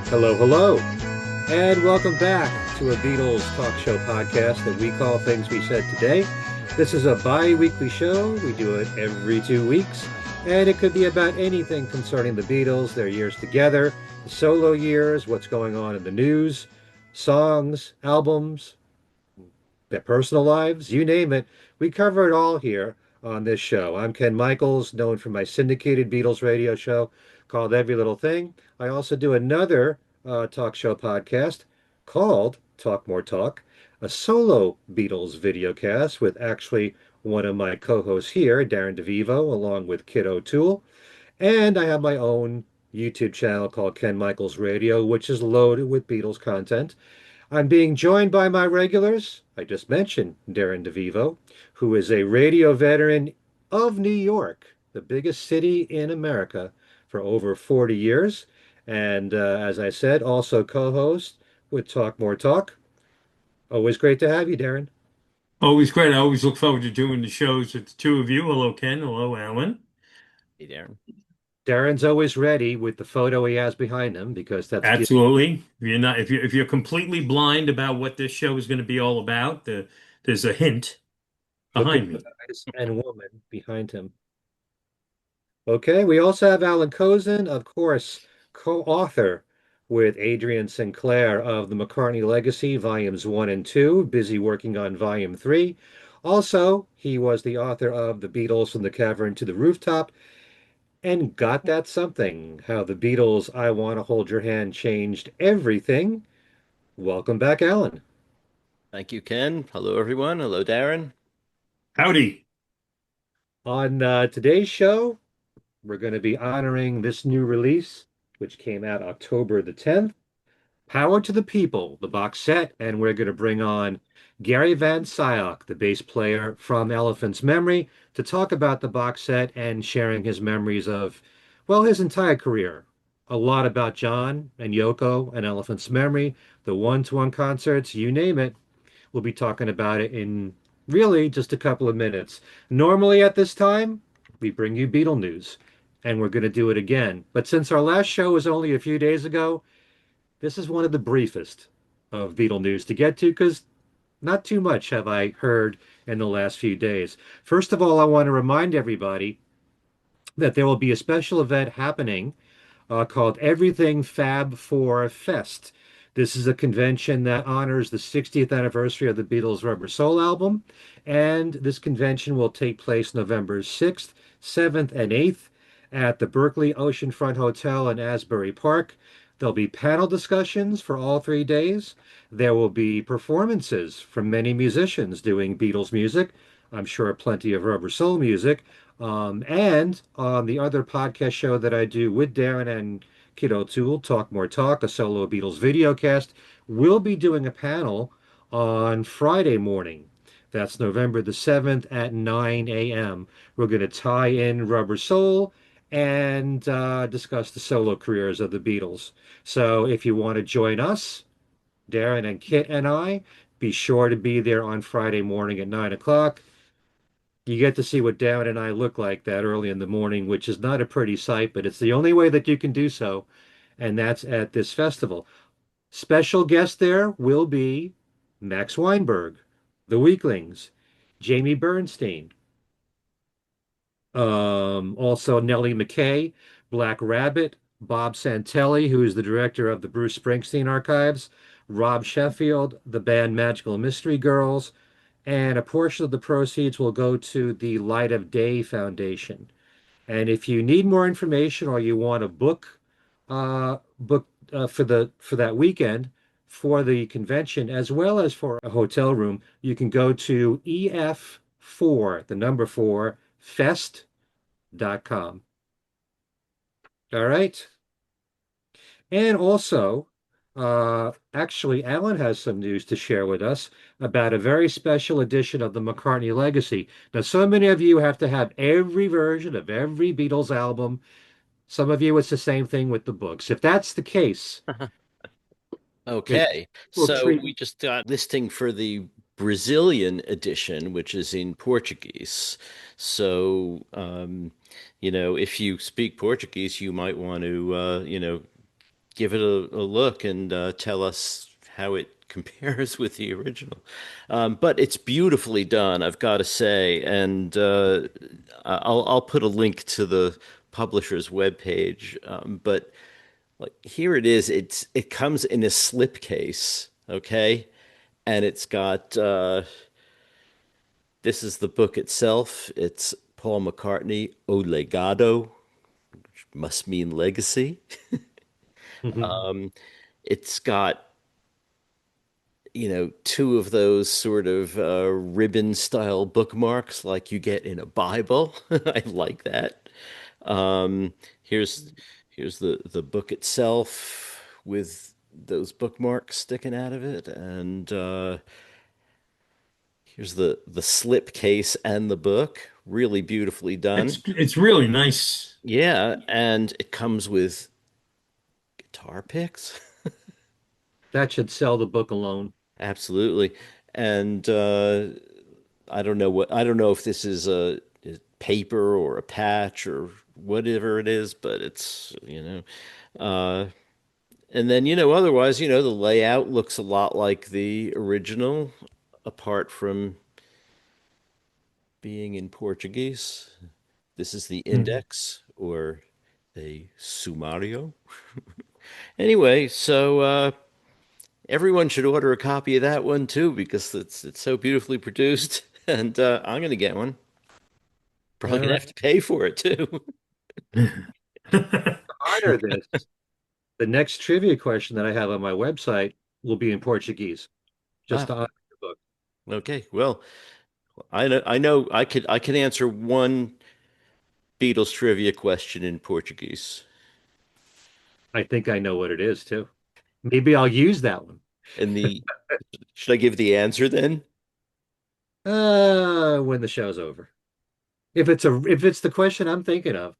Hello, hello, and welcome back to a Beatles talk show podcast that we call Things We Said Today. This is a bi-weekly show. We do it every 2 weeks, and it could be about anything concerning the Beatles, their years together, the solo years, what's going on in the news, songs, albums, their personal lives, you name it. We cover it all here on this show. I'm Ken Michaels, known for my syndicated Beatles radio show called Every Little Thing. I also do another talk show podcast called Talk More Talk, a solo Beatles videocast with actually one of my co-hosts here, Darren DeVivo, along with Kid O'Toole. And I have my own YouTube channel called Ken Michaels Radio, which is loaded with Beatles content. I'm being joined by my regulars. I just mentioned Darren DeVivo, who is a radio veteran of New York, the biggest city in America, for over 40 years. And as I said, also co-host with Talk More Talk. Always great to have you, Darren. Always great. I always look forward to doing the shows with the two of you. Hello, Ken. Hello, Alan. Hey, Darren. Darren's always ready with the photo he has behind him because that's Absolutely. If you're completely blind about what this show is going to be all about, there's a hint look at behind the me. eyes and woman behind him. Okay, we also have Allan Kozinn, of course, co-author with Adrian Sinclair of The McCartney Legacy, Volumes 1 and 2, busy working on Volume 3. Also, he was the author of The Beatles from the Cavern to the Rooftop and Got That Something, How the Beatles' I Want to Hold Your Hand Changed Everything. Welcome back, Alan. Thank you, Ken. Hello, everyone. Hello, Darren. Howdy. On today's show, we're going to be honoring this new release, which came out October the 10th. Power to the People, the box set, and we're going to bring on Gary Van Scyoc, the bass player from Elephant's Memory, to talk about the box set and sharing his memories of, well, his entire career. A lot about John and Yoko and Elephant's Memory, the one-to-one concerts, you name it. We'll be talking about it in really just a couple of minutes. Normally at this time, we bring you Beatle news, and we're going to do it again. But since our last show was only a few days ago, this is one of the briefest of Beatle news to get to because not too much have I heard in the last few days. First of all, I want to remind everybody that there will be a special event happening called Everything Fab Four Fest. This is a convention that honors the 60th anniversary of the Beatles' Rubber Soul album, and this convention will take place November 6th, 7th, and 8th at the Berkeley Oceanfront Hotel in Asbury Park. There'll be panel discussions for all 3 days. There will be performances from many musicians doing Beatles music. I'm sure plenty of Rubber Soul music. And on the other podcast show that I do with Darren and Kid O'Toole, Talk More Talk, a solo Beatles video cast, we'll be doing a panel on Friday morning. That's November the 7th at 9 a.m. We're going to tie in Rubber Soul and discuss the solo careers of the Beatles. So if you want to join us, Darren and Kit and I, be sure to be there on Friday morning at 9 o'clock. You get to see what Darren and I look like that early in the morning, which is not a pretty sight, but it's the only way that you can do so, and that's at this festival. Special guest there will be Max Weinberg, The Weaklings, Jamie Bernstein, also Nellie McKay, Black Rabbit, Bob Santelli, who is the director of the Bruce Springsteen Archives, Rob Sheffield, the band Magical Mystery Girls, and a portion of the proceeds will go to the Light of Day Foundation. And if you need more information or you want to book for that weekend for the convention as well as for a hotel room, you can go to EF4, the number 4, fest.com. All right. And also, actually, Alan has some news to share with us about a very special edition of the McCartney Legacy. Now, so many of you have to have every version of every Beatles album. Some of you, it's the same thing with the books. If that's the case, it Okay, will so treat. we just got listing for the Brazilian edition, which is in Portuguese. So, if you speak Portuguese, you might want to, give it a look and tell us how it compares with the original. But it's beautifully done, I've got to say, and I'll put a link to the publisher's webpage. But like here it is. It comes in a slipcase, okay, and it's got this is the book itself. It's Paul McCartney, O Legado, which must mean legacy. Um, it's got, two of those sort of ribbon style bookmarks like you get in a Bible. I like that. Um, here's here's the book itself with those bookmarks sticking out of it, and here's the slip case and the book, really beautifully done. It's really nice. Yeah, and it comes with guitar picks. That should sell the book alone. Absolutely. And I don't know if this is a paper or a patch or whatever it is, but it's, uh and then, otherwise, the layout looks a lot like the original, apart from being in Portuguese. This is the Mhm. index or a sumario. Anyway, so everyone should order a copy of that one too because it's so beautifully produced, and I'm gonna get one. Probably All gonna right. have to pay for it too. Honor this. The next trivia question that I have on my website will be in Portuguese, just Ah, to honor the book. okay. Well, I know I can answer one Beatles trivia question in Portuguese. I think I know what it is too. Maybe I'll use that one. And the should I give the answer then? When the show's over. If it's the question I'm thinking of,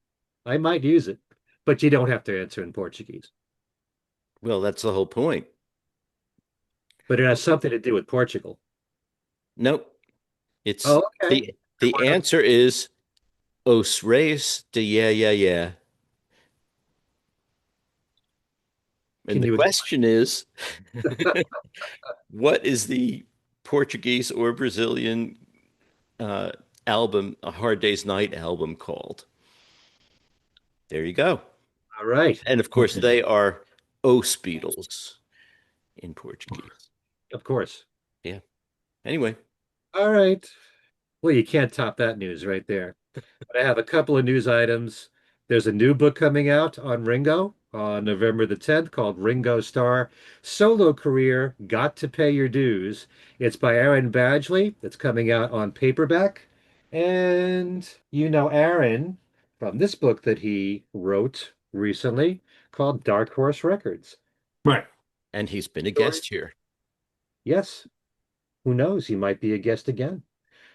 I might use it. But you don't have to answer in Portuguese. Well, that's the whole point. But it has something to do with Portugal. Nope. It's Oh, okay. the answer is Os Reis de Yeah Yeah Yeah. And Can the you question is, what is the Portuguese or Brazilian uh, album, a Hard Day's Night album called? There you go. all right. And of course, they are Os Beatles in Portuguese. Of course. Yeah. Anyway, All right. Well, you can't top that news right there. But I have a couple of news items. There's a new book coming out on Ringo on November the 10th called Ringo Starr Solo Career Got to Pay Your Dues. It's by Aaron Badgley. It's coming out on paperback. And you know Aaron from this book that he wrote recently called Dark Horse Records. Right. and he's been a Story? guest here. Yes, who knows? He might be a guest again.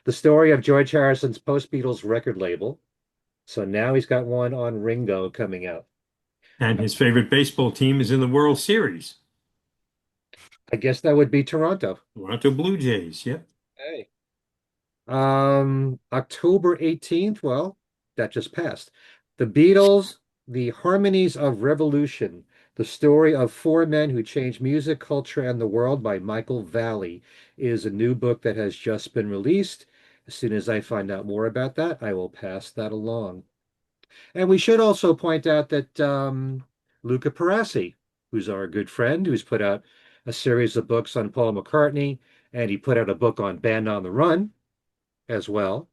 The story of George Harrison's post-Beatles record label. So now he's got one on Ringo coming out. And his favorite baseball team is in the World Series. I guess that would be Toronto. Toronto Blue Jays. Yep. Hey. October 18th, well, that just passed. The Beatles, The Harmonies of Revolution, the story of four men who changed music, culture, and the world by Michael Valley is a new book that has just been released. As soon as I find out more about that, I will pass that along. And we should also point out that Luca Perassi, who's our good friend, who's put out a series of books on Paul McCartney, and he put out a book on Band on the Run as well.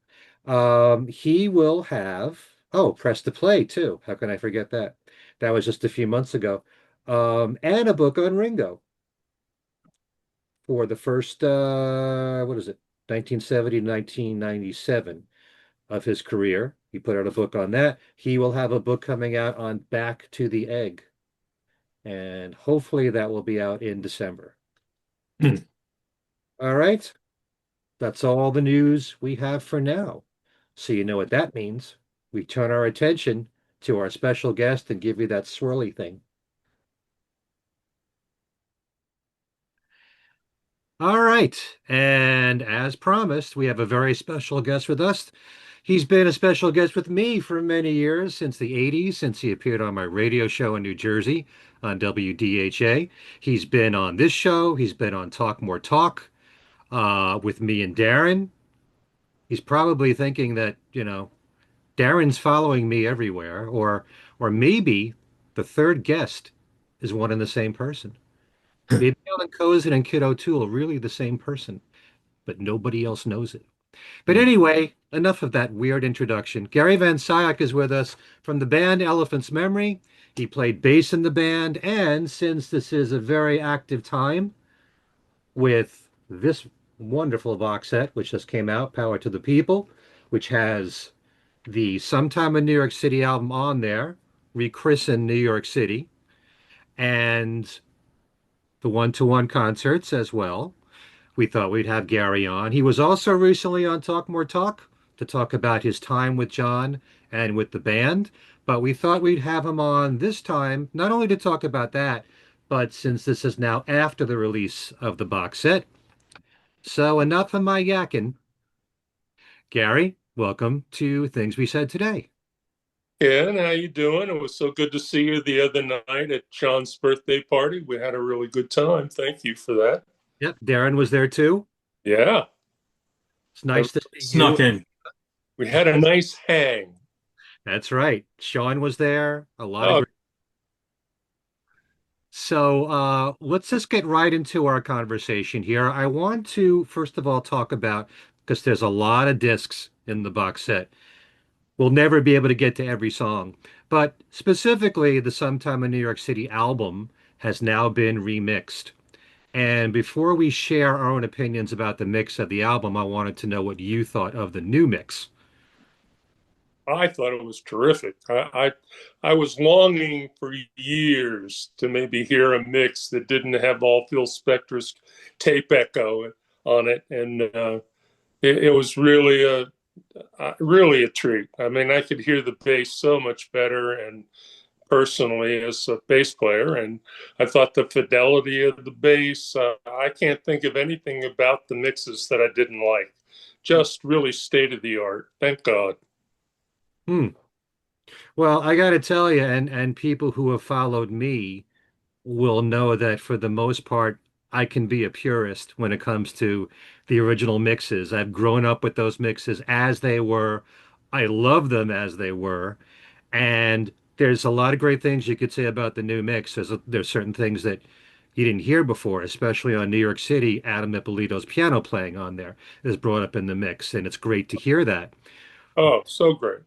He will have, oh, Press to Play too. How can I forget that? That was just a few months ago. And a book on Ringo for the first, what is it, 1970 to 1997 of his career. He put out a book on that. He will have a book coming out on Back to the Egg, and hopefully that will be out in December. Hmm. All right, that's all the news we have for now. So you know what that means. We turn our attention to our special guest and give you that swirly thing. All right, and as promised, we have a very special guest with us. He's been a special guest with me for many years, since the 80s, since he appeared on my radio show in New Jersey on WDHA. He's been on this show. He's been on Talk More Talk with me and Darren. He's probably thinking that, Darren's following me everywhere, or maybe the third guest is one and the same person. Maybe Alan Kozinn and Kid O'Toole are really the same person, but nobody else knows it. But Hmm. anyway, enough of that weird introduction. Gary Van Scyoc is with us from the band Elephant's Memory. He played bass in the band, and since this is a very active time with this wonderful box set, which just came out, Power to the People, which has the Sometime in New York City album on there, rechristened New York City, and the one-to-one concerts as well. We thought we'd have Gary on. He was also recently on Talk More Talk to talk about his time with John and with the band. But we thought we'd have him on this time, not only to talk about that, but since this is now after the release of the box set. So enough of my yakking. Gary, welcome to Things We Said Today. Ken, how you doing? It was so good to see you the other night at John's birthday party. We had a really good time. Thank you for that. Yep, Darren was there too. Yeah, It's nice to see you. Snuck in. we had a nice hang. That's right. Sean was there. A lot of Oh, great. So let's just get right into our conversation here. I want to, first of all, talk about, because there's a lot of discs in the box set. We'll never be able to get to every song, but specifically, the Sometime in New York City album has now been remixed. And before we share our own opinions about the mix of the album, I wanted to know what you thought of the new mix. I thought it was terrific. I was longing for years to maybe hear a mix that didn't have all Phil Spector's tape echo on it, and it was really a treat. I mean, I could hear the bass so much better, and personally as a bass player, and I thought the fidelity of the bass, I can't think of anything about the mixes that I didn't like. Just really state of the art. Thank God. Hmm. Well, I got to tell you, and people who have followed me will know that for the most part, I can be a purist when it comes to the original mixes. I've grown up with those mixes as they were. I love them as they were. And there's a lot of great things you could say about the new mix. There's certain things that you didn't hear before, especially on New York City. Adam Ippolito's piano playing on there is brought up in the mix, and it's great to hear that. Oh, so great.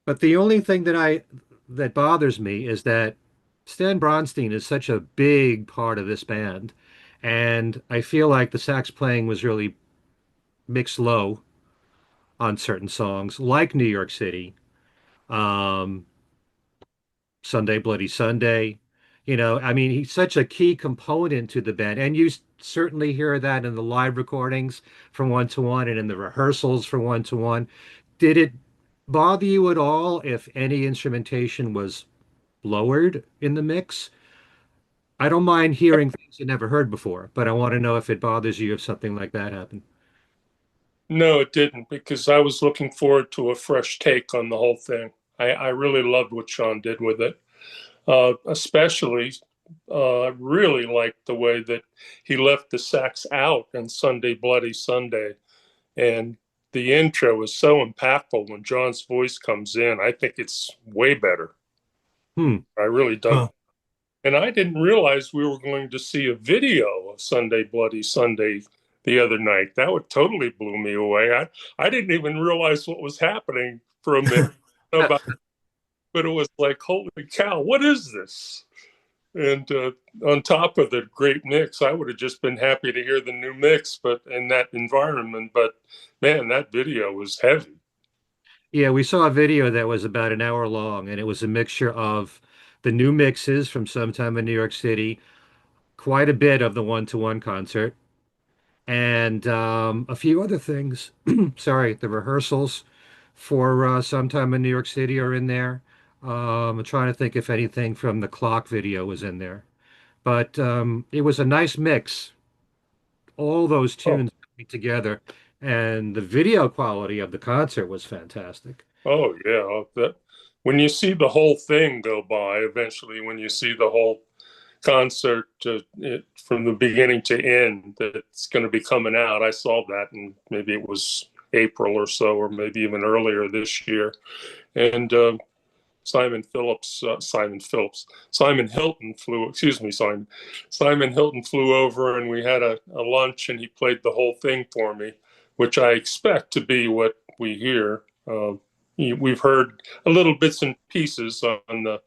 But the only thing that bothers me is that Stan Bronstein is such a big part of this band, and I feel like the sax playing was really mixed low on certain songs, like New York City, um, Sunday Bloody Sunday. I mean, he's such a key component to the band, and you certainly hear that in the live recordings from One to One and in the rehearsals for One to One. Did it bother you at all if any instrumentation was lowered in the mix? I don't mind hearing things you never heard before, but I want to know if it bothers you if something like that happened. No, it didn't, because I was looking forward to a fresh take on the whole thing. I really loved what Sean did with it. Especially, I really liked the way that he left the sax out in Sunday Bloody Sunday. And the intro is so impactful when John's voice comes in. I think it's way better. Hmm. I really dug Huh. it. And I didn't realize we were going to see a video of Sunday Bloody Sunday the other night. That would totally blew me away. I didn't even realize what was happening for a minute about, but it was like, holy cow, what is this? And on top of the great mix, I would have just been happy to hear the new mix, but in that environment. But man, that video was heavy. Yeah, we saw a video that was about an hour long, and it was a mixture of the new mixes from Sometime in New York City, quite a bit of the one-to-one concert, and a few other things. Sorry, the rehearsals for Sometime in New York City are in there. I'm trying to think if anything from the clock video was in there. But it was a nice mix. All those Oh, tunes coming together And the video quality of the concert was fantastic. Oh yeah, that when you see the whole thing go by, eventually, when you see the whole concert from the beginning to end, that's going to be coming out. I saw that, and maybe it was April or so, or maybe even earlier this year. And Simon Hilton flew. Excuse me, Simon Hilton flew over, and we had a lunch, and he played the whole thing for me, which I expect to be what we hear. We've heard a little bits and pieces on the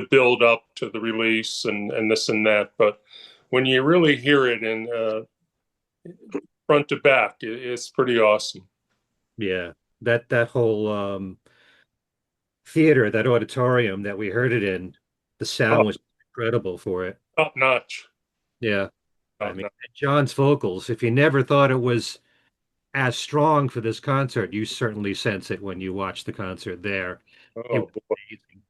build up to the release and this and that, but when you really hear it in front to back, it's pretty awesome. Yeah, that whole theater, that auditorium that we heard it in, the sound Top, was incredible for it. top notch. Yeah, I Top mean, notch. John's vocals, if you never thought it was as strong for this concert, you certainly sense it when you watch the concert there. It Oh was boy. amazing.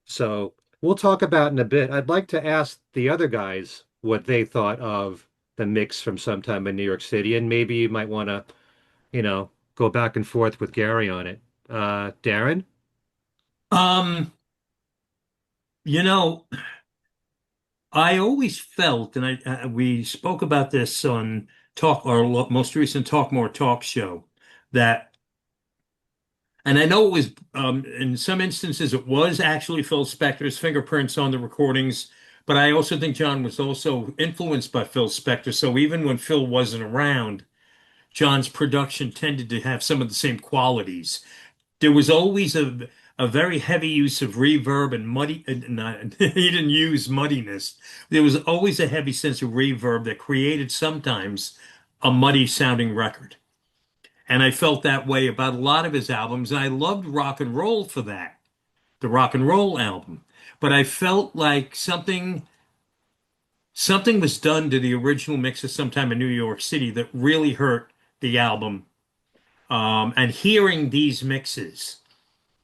So we'll talk about in a bit. I'd like to ask the other guys what they thought of the mix from Sometime in New York City, and maybe you might want to, go back and forth with Gary on it. Darren? Um, you know, I always felt, and we spoke about this on our most recent Talk More Talk show, that, and I know it was, in some instances, it was actually Phil Spector's fingerprints on the recordings, but I also think John was also influenced by Phil Spector. So even when Phil wasn't around, John's production tended to have some of the same qualities. There was always a very heavy use of reverb and muddy, not, he didn't use muddiness. There was always a heavy sense of reverb that created sometimes a muddy sounding record. And I felt that way about a lot of his albums. And I loved rock and roll for that, the rock and roll album. But I felt like something was done to the original mix of Sometime in New York City that really hurt the album. And hearing these mixes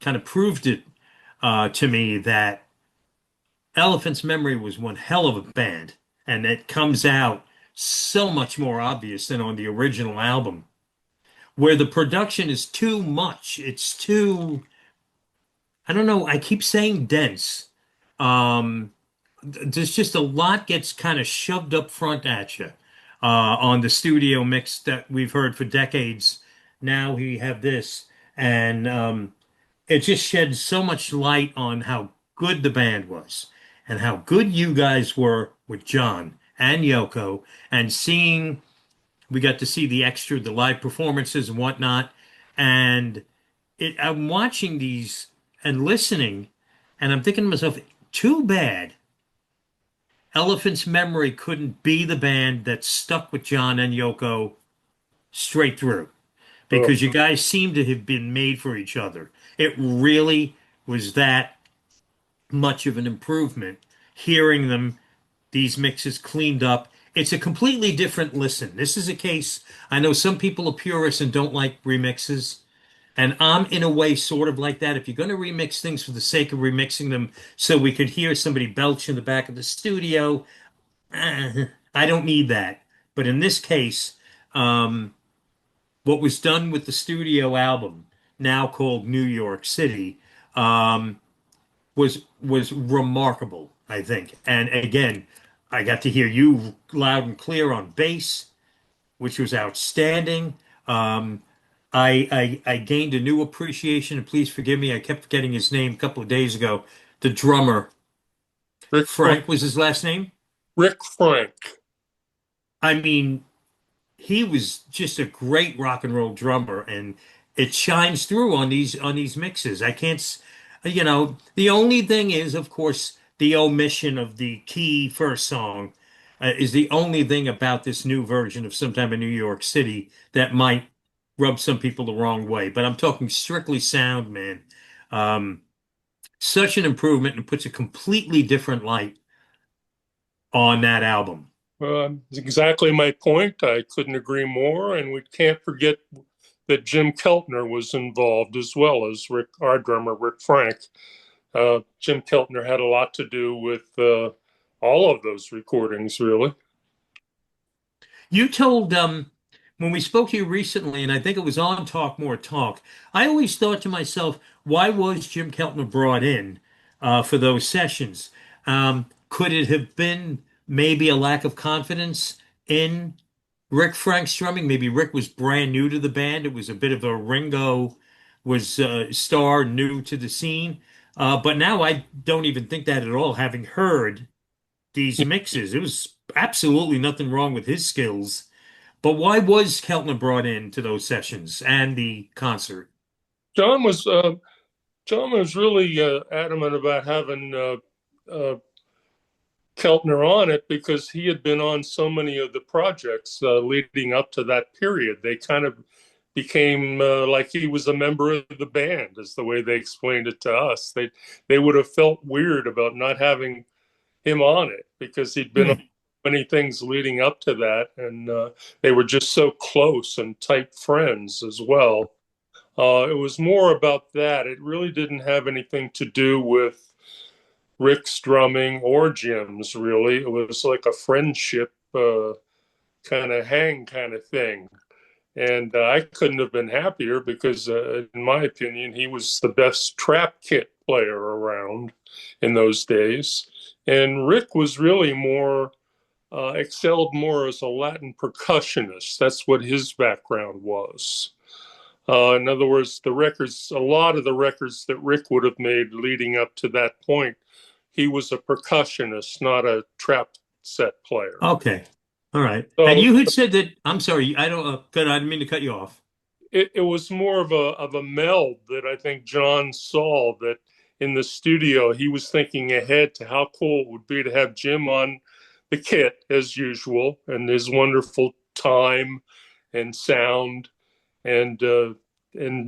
kind of proved it to me that Elephant's Memory was one hell of a band, and it comes out so much more obvious than on the original album, where the production is too much. It's too, I don't know, I keep saying dense. Um, there's just a lot gets kind of shoved up front at you on the studio mix that we've heard for decades. Now we have this, and it just sheds so much light on how good the band was and how good you guys were with John and Yoko. And we got to see the live performances and whatnot. And I'm watching these and listening, and I'm thinking to myself, too bad Elephant's Memory couldn't be the band that stuck with John and Yoko straight through, Oh, because you guys seem to have been made for each other. It really was that much of an improvement hearing these mixes cleaned up. It's a completely different listen. This is a case, I know some people are purists and don't like remixes, and I'm in a way sort of like that. If you're going to remix things for the sake of remixing them so we could hear somebody belch in the back of the studio, I don't need that. But in this case, um, what was done with the studio album, now called New York City, um, was remarkable, I think. And again, I got to hear you loud and clear on bass, which was outstanding. I gained a new appreciation, and please forgive me, I kept forgetting his name a couple of days ago. The drummer, Rick Frank. Frank was his last name. Rick Frank. I mean, he was just a great rock and roll drummer, and it shines through on these mixes. I can't, the only thing is, of course, the omission of the key first song is the only thing about this new version of Sometime in New York City that might rub some people the wrong way. But I'm talking strictly sound, man. Um, Such an improvement, and puts a completely different light on that album. It's exactly my point. I couldn't agree more. And we can't forget that Jim Keltner was involved as well as our drummer, Rick Frank. Jim Keltner had a lot to do with all of those recordings, really. You told when we spoke to you recently, and I think it was on Talk More Talk, I always thought to myself, why was Jim Keltner brought in for those sessions? Could it have been maybe a lack of confidence in Rick Frank's drumming? Maybe Rick was brand new to the band. It was a bit of a Ringo was star new to the scene. But now I don't even think that at all, having heard these mixes. It was absolutely nothing wrong with his skills. But why was Keltner brought in to those sessions and the concert? John was John was really adamant about having Keltner on it because he had been on so many of the projects leading up to that period. They kind of became like he was a member of the band, is the way they explained it to us. They would have felt weird about not having him on it because he'd been on many things leading up to that, and they were just so close and tight friends as well. It was more about that. It really didn't have anything to do with Rick's drumming or Jim's, really. It was like a friendship kind of hang kind of thing. And I couldn't have been happier because, in my opinion, he was the best trap kit player around in those days. And Rick was really more, excelled more as a Latin percussionist. That's what his background was. In other words, a lot of the records that Rick would have made leading up to that point, he was a percussionist, not a trap set player. Okay. All right. And So you had said that, I'm sorry, good, I didn't mean to cut you off. it was more of a meld that I think John saw, that in the studio he was thinking ahead to how cool it would be to have Jim on the kit as usual, and his wonderful time and sound, and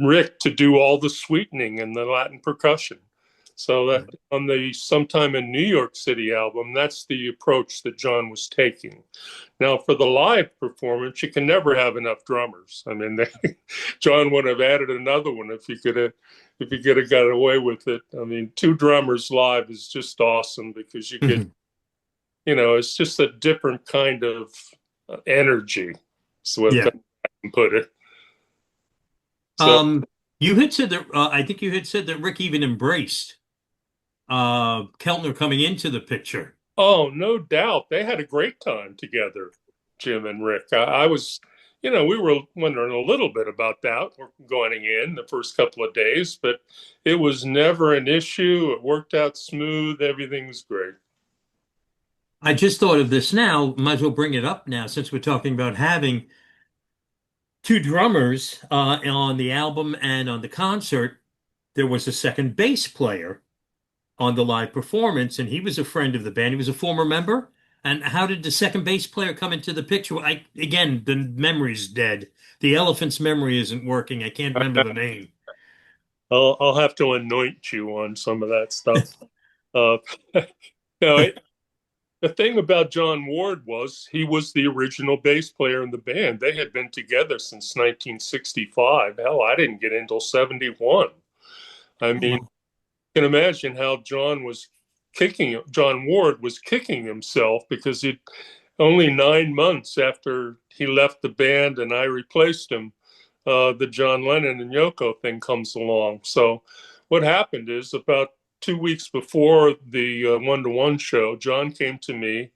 Rick to do all the sweetening and the Latin percussion. So that on the Sometime in New York City album, that's the approach that John was taking. Now, for the live performance, you can never have enough drummers. I mean, John would have added another one if he could have got away with it. I mean, two drummers live is just awesome because you get, it's just a different kind of energy. So if Yeah. I can put it. So, You had said that, I think you had said that Rick even embraced Keltner coming into the picture. oh, no doubt. They had a great time together, Jim and Rick. I was, we were wondering a little bit about that going in the first couple of days, but it was never an issue. It worked out smooth. Everything was great. I just thought of this now, might as well bring it up now since we're talking about having two drummers on the album and on the concert. There was a second bass player on the live performance, and he was a friend of the band. He was a former member. And how did the second bass player come into the picture? Again, the memory's dead. The elephant's memory isn't working. I can't remember the name. I'll have to anoint you on some of that stuff. Uh, no, the thing about John Ward was he was the original bass player in the band. They had been together since 1965. Hell, I didn't get in until 71. I mean, you can imagine how John Ward was kicking himself because it only 9 months after he left the band and I replaced him, the John Lennon and Yoko thing comes along. So what happened is about 2 weeks before the one-to-one show, John came to me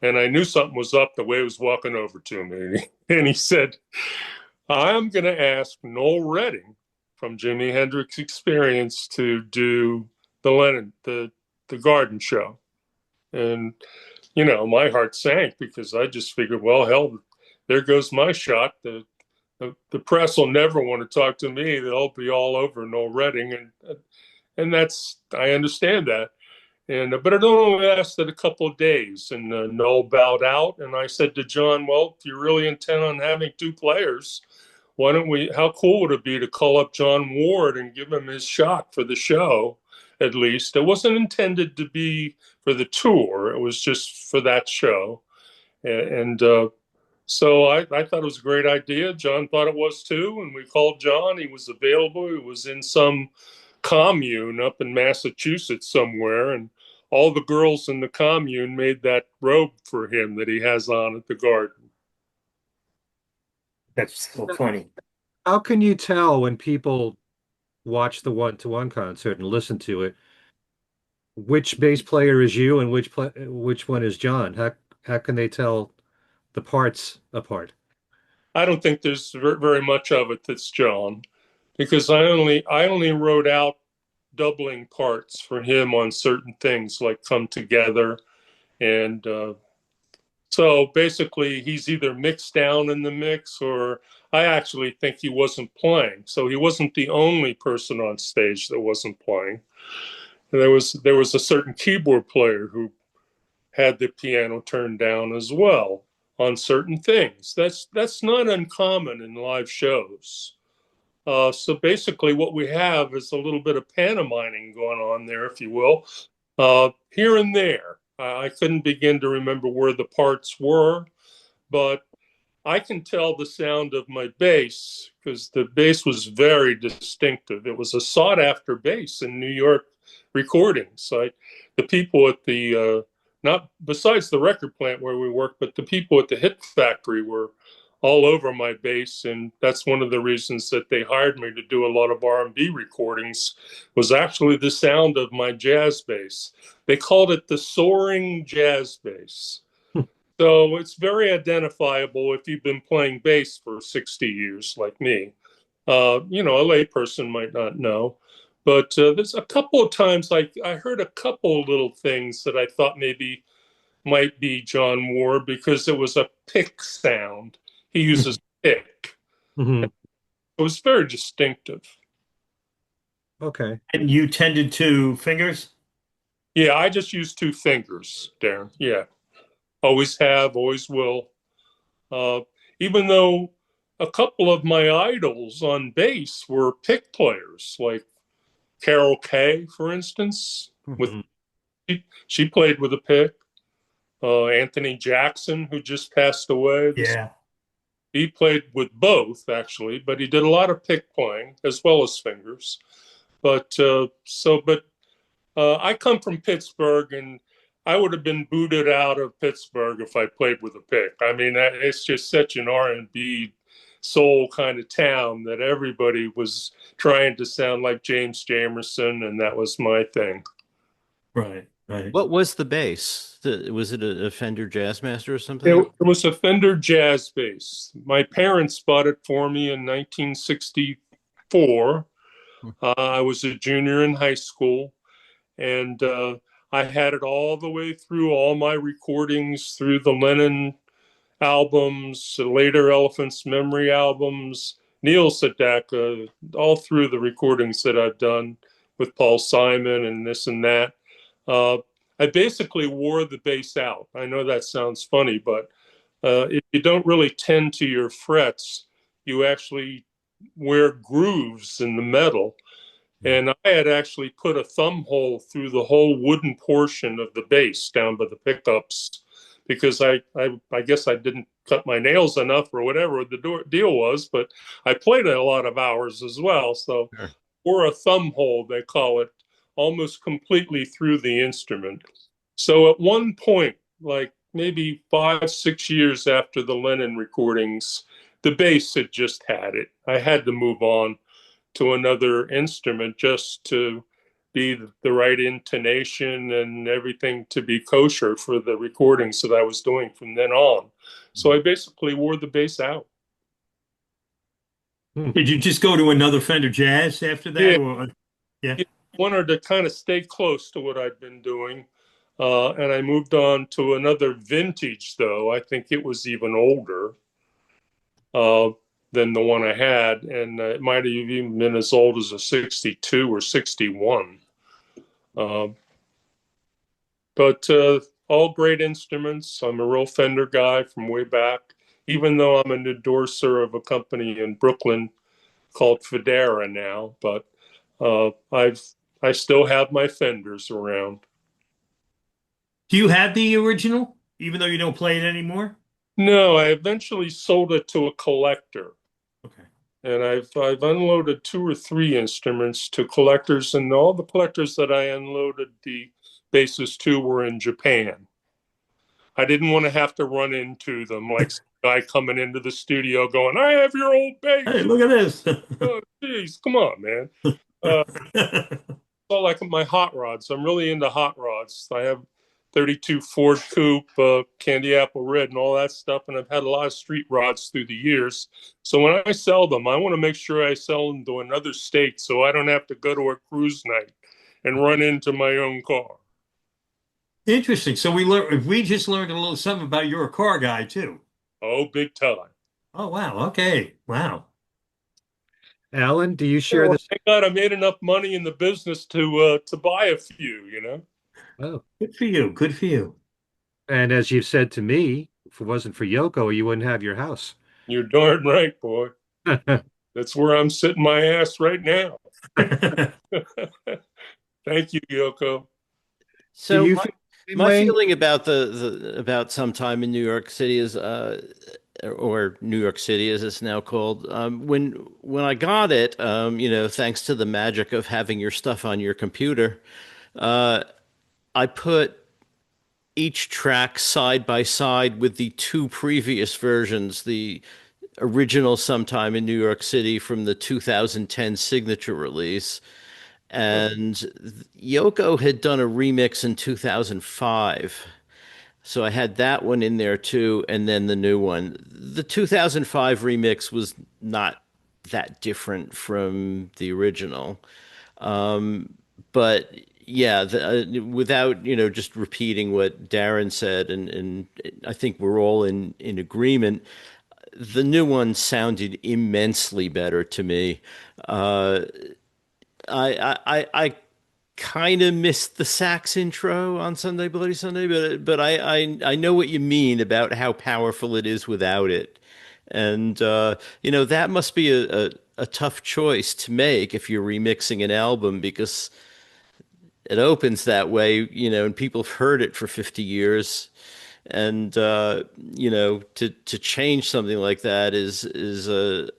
and I knew something was up the way he was walking over to me. And he said, I'm going to ask Noel Redding from Jimi Hendrix Experience to do the Garden show. And, my heart sank because I just figured, well, hell, there goes my shot. The press will never want to talk to me. They'll be all over Noel Redding. And I understand that. But it only lasted a couple of days, and Noel bowed out. And I said to John, well, if you really intend on having two players, how cool would it be to call up John Ward and give him his shot for the show, at least? It wasn't intended to be for the tour. It was just for that show. And so I thought it was a great idea. John thought it was too. And we called John. He was available. He was in some commune up in Massachusetts somewhere. And all the girls in the commune made that robe for him that he has on at the Garden. That's so funny. How can you tell when people watch the one-to-one concert and listen to it, which bass player is you and which one is John? How can they tell the parts apart? I don't think there's very much of it that's John, because I only wrote out doubling parts for him on certain things like Come Together. And so basically, he's either mixed down in the mix, or I actually think he wasn't playing. So he wasn't the only person on stage that wasn't playing. And there was a certain keyboard player who had the piano turned down as well on certain things. That's not uncommon in live shows. So basically, what we have is a little bit of pantomiming going on there, if you will, here and there. I couldn't begin to remember where the parts were, but I can tell the sound of my bass because the bass was very distinctive. It was a sought after bass in New York recordings. The people at the, not besides the record plant where we worked, but the people at the Hit Factory were all over my bass, and that's one of the reasons that they hired me to do a lot of R&B recordings, was actually the sound of my jazz bass. They called it the soaring jazz bass. So it's very identifiable if you've been playing bass for 60 years like me. A layperson might not know. But there's a couple of times I heard a couple of little things that I thought maybe might be John Ward because it was a pick sound. He uses pick. Hmm. It was very distinctive. Okay. And you tended to fingers? Yeah, I just use two fingers, Darren. Yeah, always have, always will. Uh, Even though a couple of my idols on bass were pick players, like Carol Kay, for instance, with Hmm. she played with a pick. Anthony Jackson, who just passed away, Yeah. he played with both actually, but he did a lot of pick playing as well as fingers. But I come from Pittsburgh, and I would have been booted out of Pittsburgh if I played with a pick. I mean, it's just such an R&B soul kind of town that everybody was trying to sound like James Jamerson, and that was my thing. Right, right. What was the bass? Was it a Fender Jazzmaster or It, something? it was a Fender Jazz bass. My parents bought it for me in 1964. I was a junior in high school, and I had it all the way through all my recordings, through the Lennon albums, later Elephant's Memory albums, Neil Sedaka, all through the recordings that I've done with Paul Simon and this and that. Uh, I basically wore the bass out. I know that sounds funny, but if you don't really tend to your frets, you actually wear grooves in the metal. And I had actually put a thumb hole through the whole wooden portion of the bass down by the pickups because I guess I didn't cut my nails enough or whatever the deal was, but I played a lot of hours as well. So, Sure. or a thumb hole, they call it, almost completely through the instrument. So at one point, like maybe 5, 6 years after the Lennon recordings, the bass had just had it. I had to move on to another instrument just to be the right intonation and everything to be kosher for the recordings that I was doing from then on. So I basically wore the bass out. Did you just go to another Fender Jazz after that, Yeah, or yeah? I wanted to kind of stay close to what I'd been doing. And I moved on to another vintage, though. I think it was even older uh, than the one I had. And it might have even been as old as a 62 or 61. Uh, but all great instruments. I'm a real Fender guy from way back, even though I'm an endorser of a company in Brooklyn called Federa now. But I still have my Fenders around. Do you have the original, even though you don't play it anymore? No, I eventually sold it to a collector, Okay. and I've unloaded 2 or 3 instruments to collectors, and all the collectors that I unloaded the basses to were in Japan. I didn't want to have to run into them like guy coming into the studio going, "I have your old Hey, bass." look at this. Oh, geez, come on, man. All like my hot rods. I'm really into hot rods. I have 32 Ford Coupe, Candy Apple Red, and all that stuff. And I've had a lot of street rods through the years. So when I sell them, I want to make sure I sell them to another state so I don't have to go to a cruise night and run into my own car. Interesting. So we just learned a little something about you're a car guy too. Oh, big time. Oh, wow. Okay. Wow. Allan, do you Yeah, share well, this? thank God I made enough money in the business to buy a few, you know. Oh, Good for you. Good for you. and as you've said to me, if it wasn't for Yoko, you wouldn't have your house. You're darn right, boy. That's where I'm sitting my ass right now. Thank you, Yoko. Do So you my, feel the same my way? feeling about the about Sometime in New York City is or New York City as it's now called, when I got it, thanks to the magic of having your stuff on your computer, uh, I put each track side by side with the two previous versions, the original Sometime in New York City from the 2010 signature release. And Yoko had done a remix in 2005. So I had that one in there too, and then the new one. The 2005 remix was not that different from the original. But yeah, without just repeating what Darren said, and I think we're all in agreement. The new one sounded immensely better to me. Uh, I kind of missed the sax intro on Sunday Bloody Sunday, but I know what you mean about how powerful it is without it, and that must be a tough choice to make if you're remixing an album because it opens that way, and people have heard it for 50 years. And to change something like that is a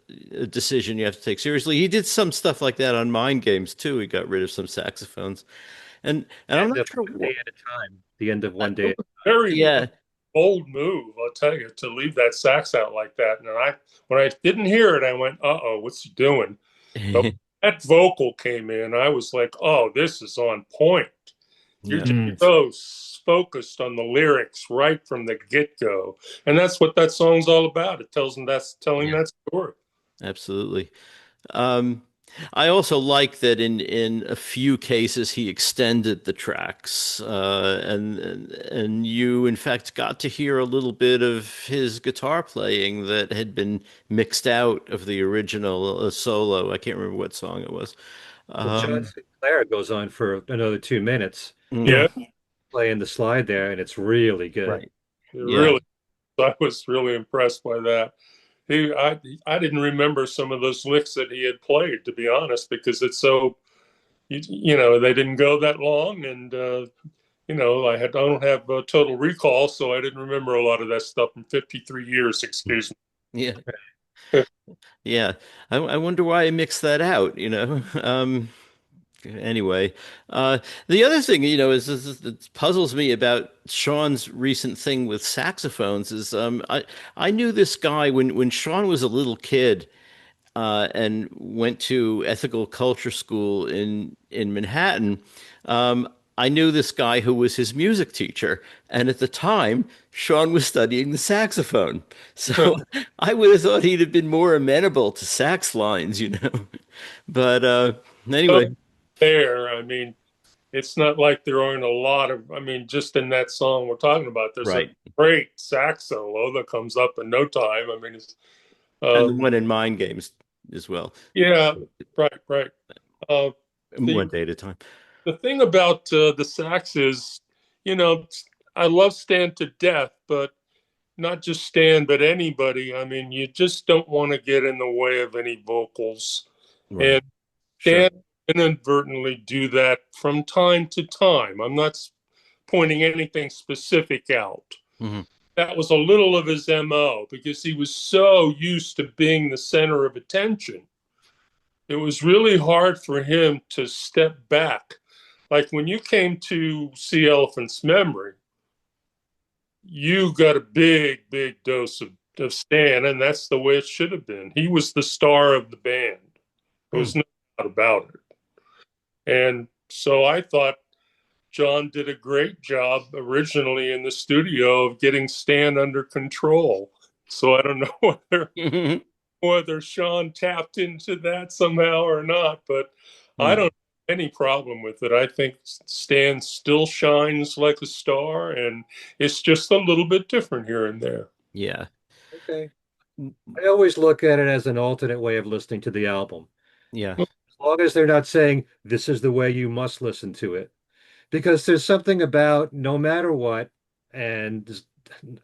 decision you have to take seriously. He did some stuff like that on Mind Games too. He got rid of some saxophones, and I'm End not of sure one what. day at a time. The end of It one day. was a very Yeah, bold move, I'll tell you, to leave that sax out like that. And when I didn't hear it, I went, "Uh-oh, what's he doing?" But that vocal came in, I was like, "Oh, this is on point." You're yeah, just Mm. so focused on the lyrics right from the get-go. And that's what that song's all about. It tells them that's telling yeah, that story. absolutely. Um, I also like that in a few cases he extended the tracks, and you in fact got to hear a little bit of his guitar playing that had been mixed out of the original solo. I can't remember what song it was. Well, John Um, Sinclair goes on for another 2 minutes Yeah. Yeah, playing the slide there, and it's really good. right. it Yeah. really, I was really impressed by that. I didn't remember some of those licks that he had played, to be honest, because it's so, they didn't go that long. And, I don't have a total recall, so I didn't remember a lot of that stuff in 53 years, excuse Yeah. me. Yeah. I wonder why I mixed that out, Anyway, the other thing, is that puzzles me about Sean's recent thing with saxophones is I knew this guy when Sean was a little kid and went to ethical culture school in Manhattan. I knew this guy who was his music teacher, and at the time, Sean was studying the saxophone. So I would have thought he'd have been more amenable to sax lines. But So anyway, there, I mean, it's not like there aren't a lot of, I mean, just in that song we're talking about, there's a right. great sax solo that comes up in no time. I mean, And uh, the one in Mind Games as well. yeah, right, right. Uh, One the day at a time. the thing about the sax is, you know, I love Stan to death, but not just Stan, but anybody. I mean, you just don't want to get in the way of any vocals. Right. And Sure. Stan inadvertently do that from time to time. I'm not pointing anything specific out. Hmm. That was a little of his MO because he was so used to being the center of attention. It was really hard for him to step back. Like when you came to see Elephant's Memory, you got a big, big dose of of Stan, and that's the way it should have been. He was the star of the band. There Hmm. was no doubt about it. And so I thought John did a great job originally in the studio of getting Stan under control. So I don't know whether Sean tapped into that somehow or not, but I don't have any problem with it. I think Stan still shines like a star, and it's just a little bit different here and there. Yeah. Okay. I always look at it as an alternate way of listening to the album. Yeah. As long as they're not saying this is the way you must listen to it. Because there's something about no matter what, and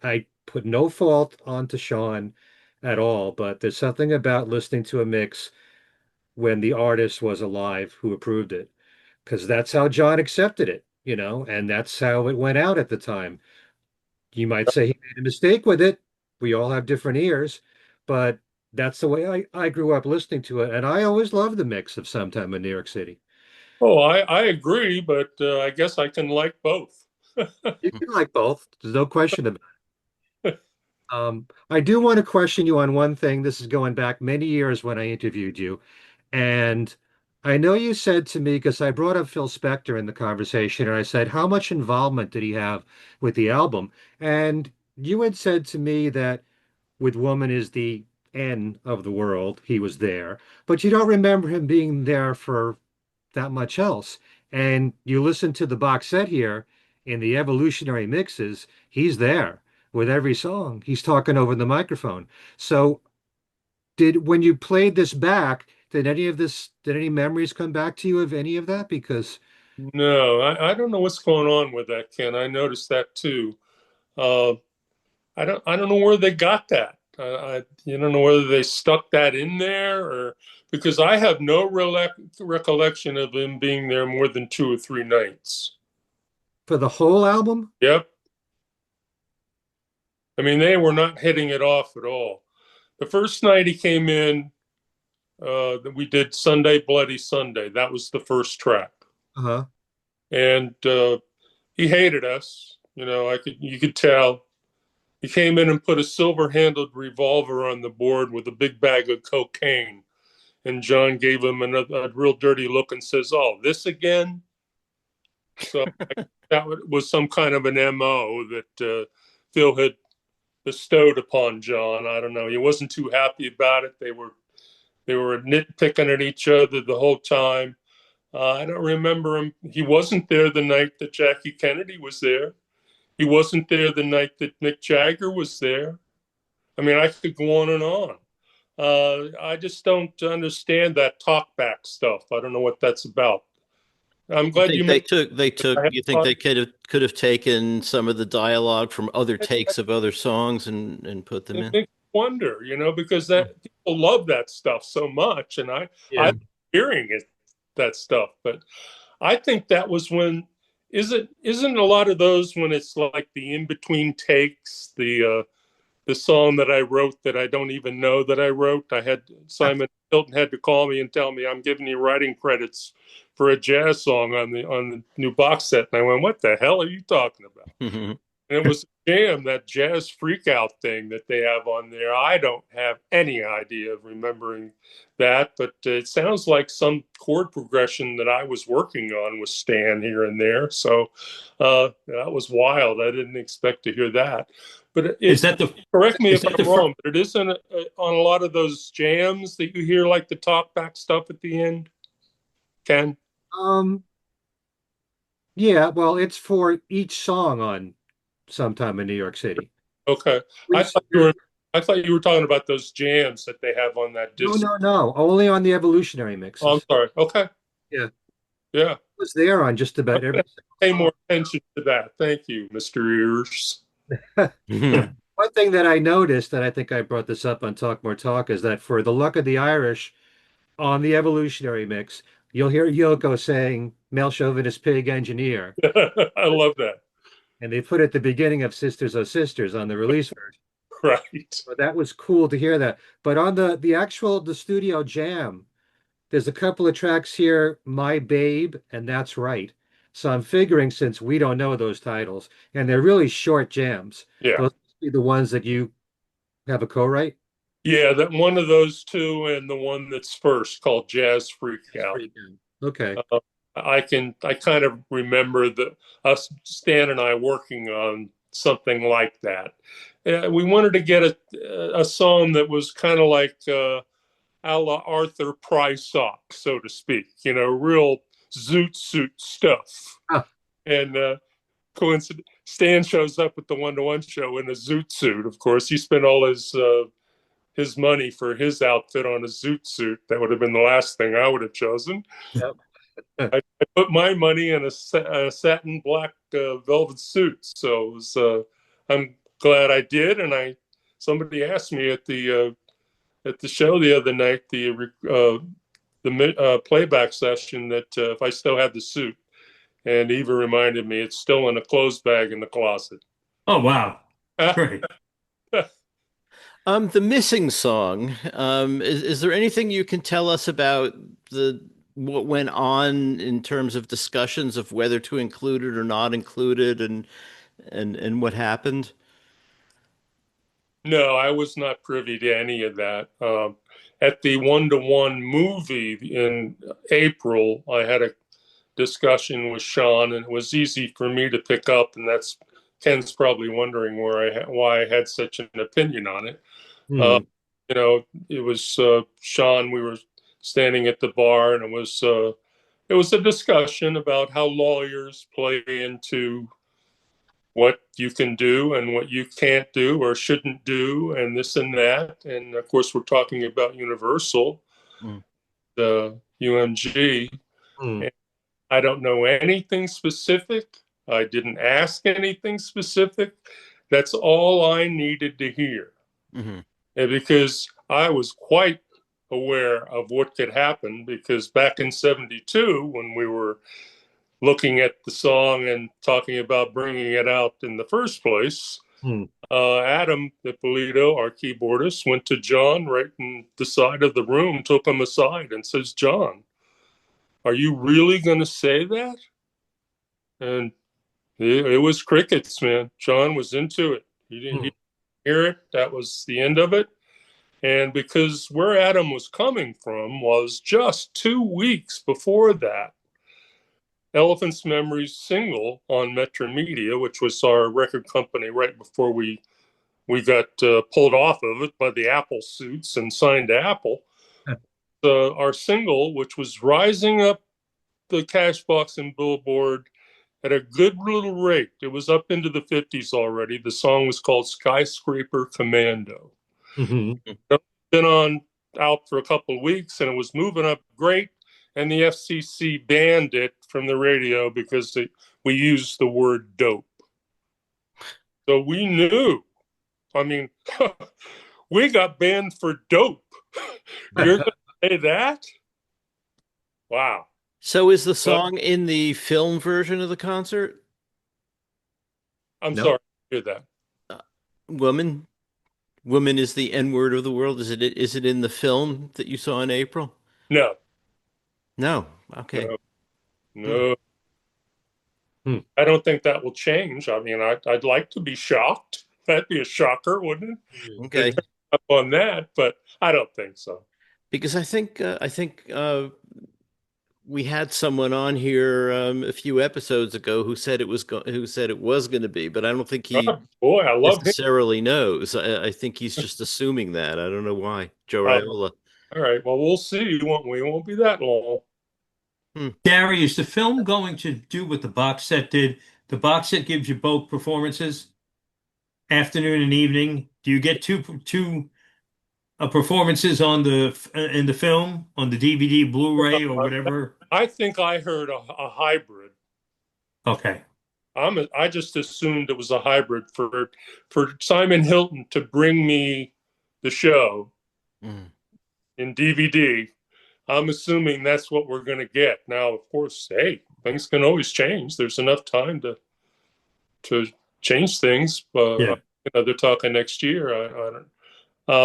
I put no fault onto Sean at all, but there's something about listening to a mix when the artist was alive who approved it. Because that's how John accepted it, and that's how it went out at the time. You might say he made a mistake with it. We all have different ears, but that's the way I grew up listening to it. And I always loved the mix of Sometime in New York City. Oh, I agree, but I guess I can like both. You can like both. There's no question about it. I do want to question you on one thing. This is going back many years when I interviewed you. And I know you said to me, because I brought up Phil Spector in the conversation, and I said, how much involvement did he have with the album? And you had said to me that with Woman is the End of the World, he was there, but you don't remember him being there for that much else. And you listen to the box set here in the evolutionary mixes, he's there with every song. He's talking over the microphone. So when you played this back, did any memories come back to you of any of that? Because No, I don't know what's going on with that, Ken. I noticed that too. Uh, I don't know where they got that. You don't know whether they stuck that in there or because I have no recollection of him being there more than 2 or 3 nights. for the whole album, Yep. I mean, they were not hitting it off at all. The first night he came in, we did Sunday Bloody Sunday. That was the first track, uh-huh. and he hated us. You could tell. He came in and put a silver-handled revolver on the board with a big bag of cocaine. And John gave him a real dirty look and says, "Oh, this again?" So that was some kind of an MO that Phil had bestowed upon John. I don't know. He wasn't too happy about it. They were nitpicking at each other the whole time. I don't remember him. He wasn't there the night that Jackie Kennedy was there. He wasn't there the night that Mick Jagger was there. I mean, I could go on and on. I just don't understand that talkback stuff. I don't know what that's about. I'm You glad think you they mentioned took they took I you think they could have taken some of the dialogue from other takes of other songs and put them it in? makes me wonder, because that people love that stuff so much, and I Yeah. love hearing it that stuff. But I think that was when isn't a lot of those when it's like the in between takes, the song that I wrote that I don't even know that I wrote. I had Simon Hilton had to call me and tell me I'm giving you writing credits for a jazz song on the new box set, and I went, "What the hell are you talking about?" And it was a jam, that jazz freak out thing that they have on there. I don't have any idea of remembering that, but it sounds like some chord progression that I was working on was Stan here and there. So that was wild. I didn't expect to hear that. But Is that the correct me is if that I'm the first? wrong, but it isn't on a lot of those jams that you hear like the talk back stuff at the end, Ken? Um, yeah, well, it's for each song on Sometime in New York City. Okay. I Please. thought you were I thought you were talking about those jams that they have on that No, disc. no, no. Only on the evolutionary Oh, I'm mixes. sorry. Okay. Yeah. It Yeah. was there on just I'm about every gonna pay single more attention to that. Thank you, Mr. Ears. song. One thing that I noticed, and I think I brought this up on Talk More Talk, is that for the Luck of the Irish on the evolutionary mix, you'll hear Yoko saying male chauvinist pig engineer. I love that. And they put it at the beginning of Sisters Oh Sisters on the release version. Right. So that was cool to hear that. But on the studio jam, there's a couple of tracks here, My Babe, and That's Right. So I'm figuring since we don't know those titles, and they're really short jams, Yeah. those must be the ones that you have a co-write? Yeah, that one of those two and the one that's first called Jazz Freak That's Out. pretty good. Okay. I kind of remember us, Stan and I, working on something like that. We wanted to get a song that was kind of like a la Arthur Prysock, so to speak, real zoot suit stuff. Ah, And coincident, Stan shows up at the one-to-one show in a zoot suit. Of course, he spent all his money for his outfit on a zoot suit. That would have been the last thing I would have chosen. yep. I put my money in a satin black velvet suit. So I'm glad I did. And somebody asked me at the show the other night, the playback session, that if I still had the suit, and Eva reminded me it's still in a clothes bag in the closet. Oh, wow. Great. The missing song. Is there anything you can tell us about what went on in terms of discussions of whether to include it or not include it, and what happened? No, I was not privy to any of that. At the one-to-one movie in April, I had a discussion with Sean, and it was easy for me to pick up. And that's Ken's probably wondering why I had such an opinion on it. Hmm. It was Sean. We were standing at the bar, and it was a discussion about how lawyers play into what you can do and what you can't do or shouldn't do, and this and that. And of course, we're talking about Universal, Mm. the UMG. Hmm. And I don't know anything specific. I didn't ask anything specific. That's all I needed to hear. Hmm. And because I was quite aware of what could happen, because back in 72, when we were looking at the song and talking about bringing it out in the first place, Hmm. Adam Ippolito, our keyboardist, went to John right in the side of the room, took him aside and says, "John, are you really going to say that?" And it was crickets, man. John was into it. He Hmm. didn't hear it. That was the end of it. And because where Adam was coming from was just 2 weeks before that, Elephant's Memories single on Metro Media, which was our record company right before we got pulled off of it by the Apple suits and signed to Apple. Our single, which was rising up the Cashbox and Billboard at a good little rate. It was up into the 50s already. The song was called Skyscraper Commando. Hmm. Been on out for a couple of weeks, and it was moving up great. And the FCC banned it from the radio because we used the word dope. So we knew. I mean, we got banned for dope. You're going to say that? Wow. So is the Well, song in the film version of the concert? I'm No. sorry to hear that. Woman, woman is the N word of the world. Is it in the film that you saw in April? No, No. Okay. no, Hmm. no. Hmm. I don't think that will change. I mean, I'd like to be shocked. That'd be a shocker, wouldn't it? They Okay. pick up on that, but I don't think so. Because I think we had someone on here a few episodes ago who said who said it was going to be, but I don't think he Oh, boy, I love him. necessarily knows. I think he's just assuming that. I don't know why. Joe Uh, Raiola. all right. Well, we'll see. Won't we? It won't be that long. Hmm. Gary, is the film going to do what the box set did? The box set gives you both performances, afternoon and evening. Do you get two performances on the in the film on the DVD, Blu-ray, or whatever? I think I heard a hybrid. Okay. I just assumed it was a hybrid for Simon Hilton to bring me the show Hmm. in DVD. I'm assuming that's what we're going to get. Now, of course, hey, things can always change. There's enough time to change things. Yeah. They're talking next year. I don't.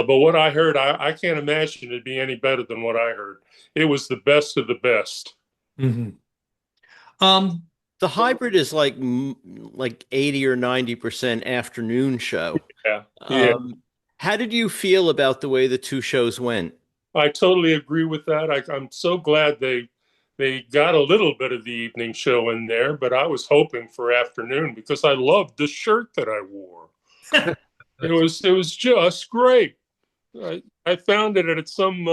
But what I heard, I can't imagine it'd be any better than what I heard. It was the best of the best. Hmm. Um, The hybrid is like 80 or 90% afternoon show. Yeah, yeah. Um, How did you feel about the way the two shows went? I totally agree with that. I'm so glad they got a little bit of the evening show in there, but I was hoping for afternoon because I loved the shirt that I wore. It was just great. I found it at some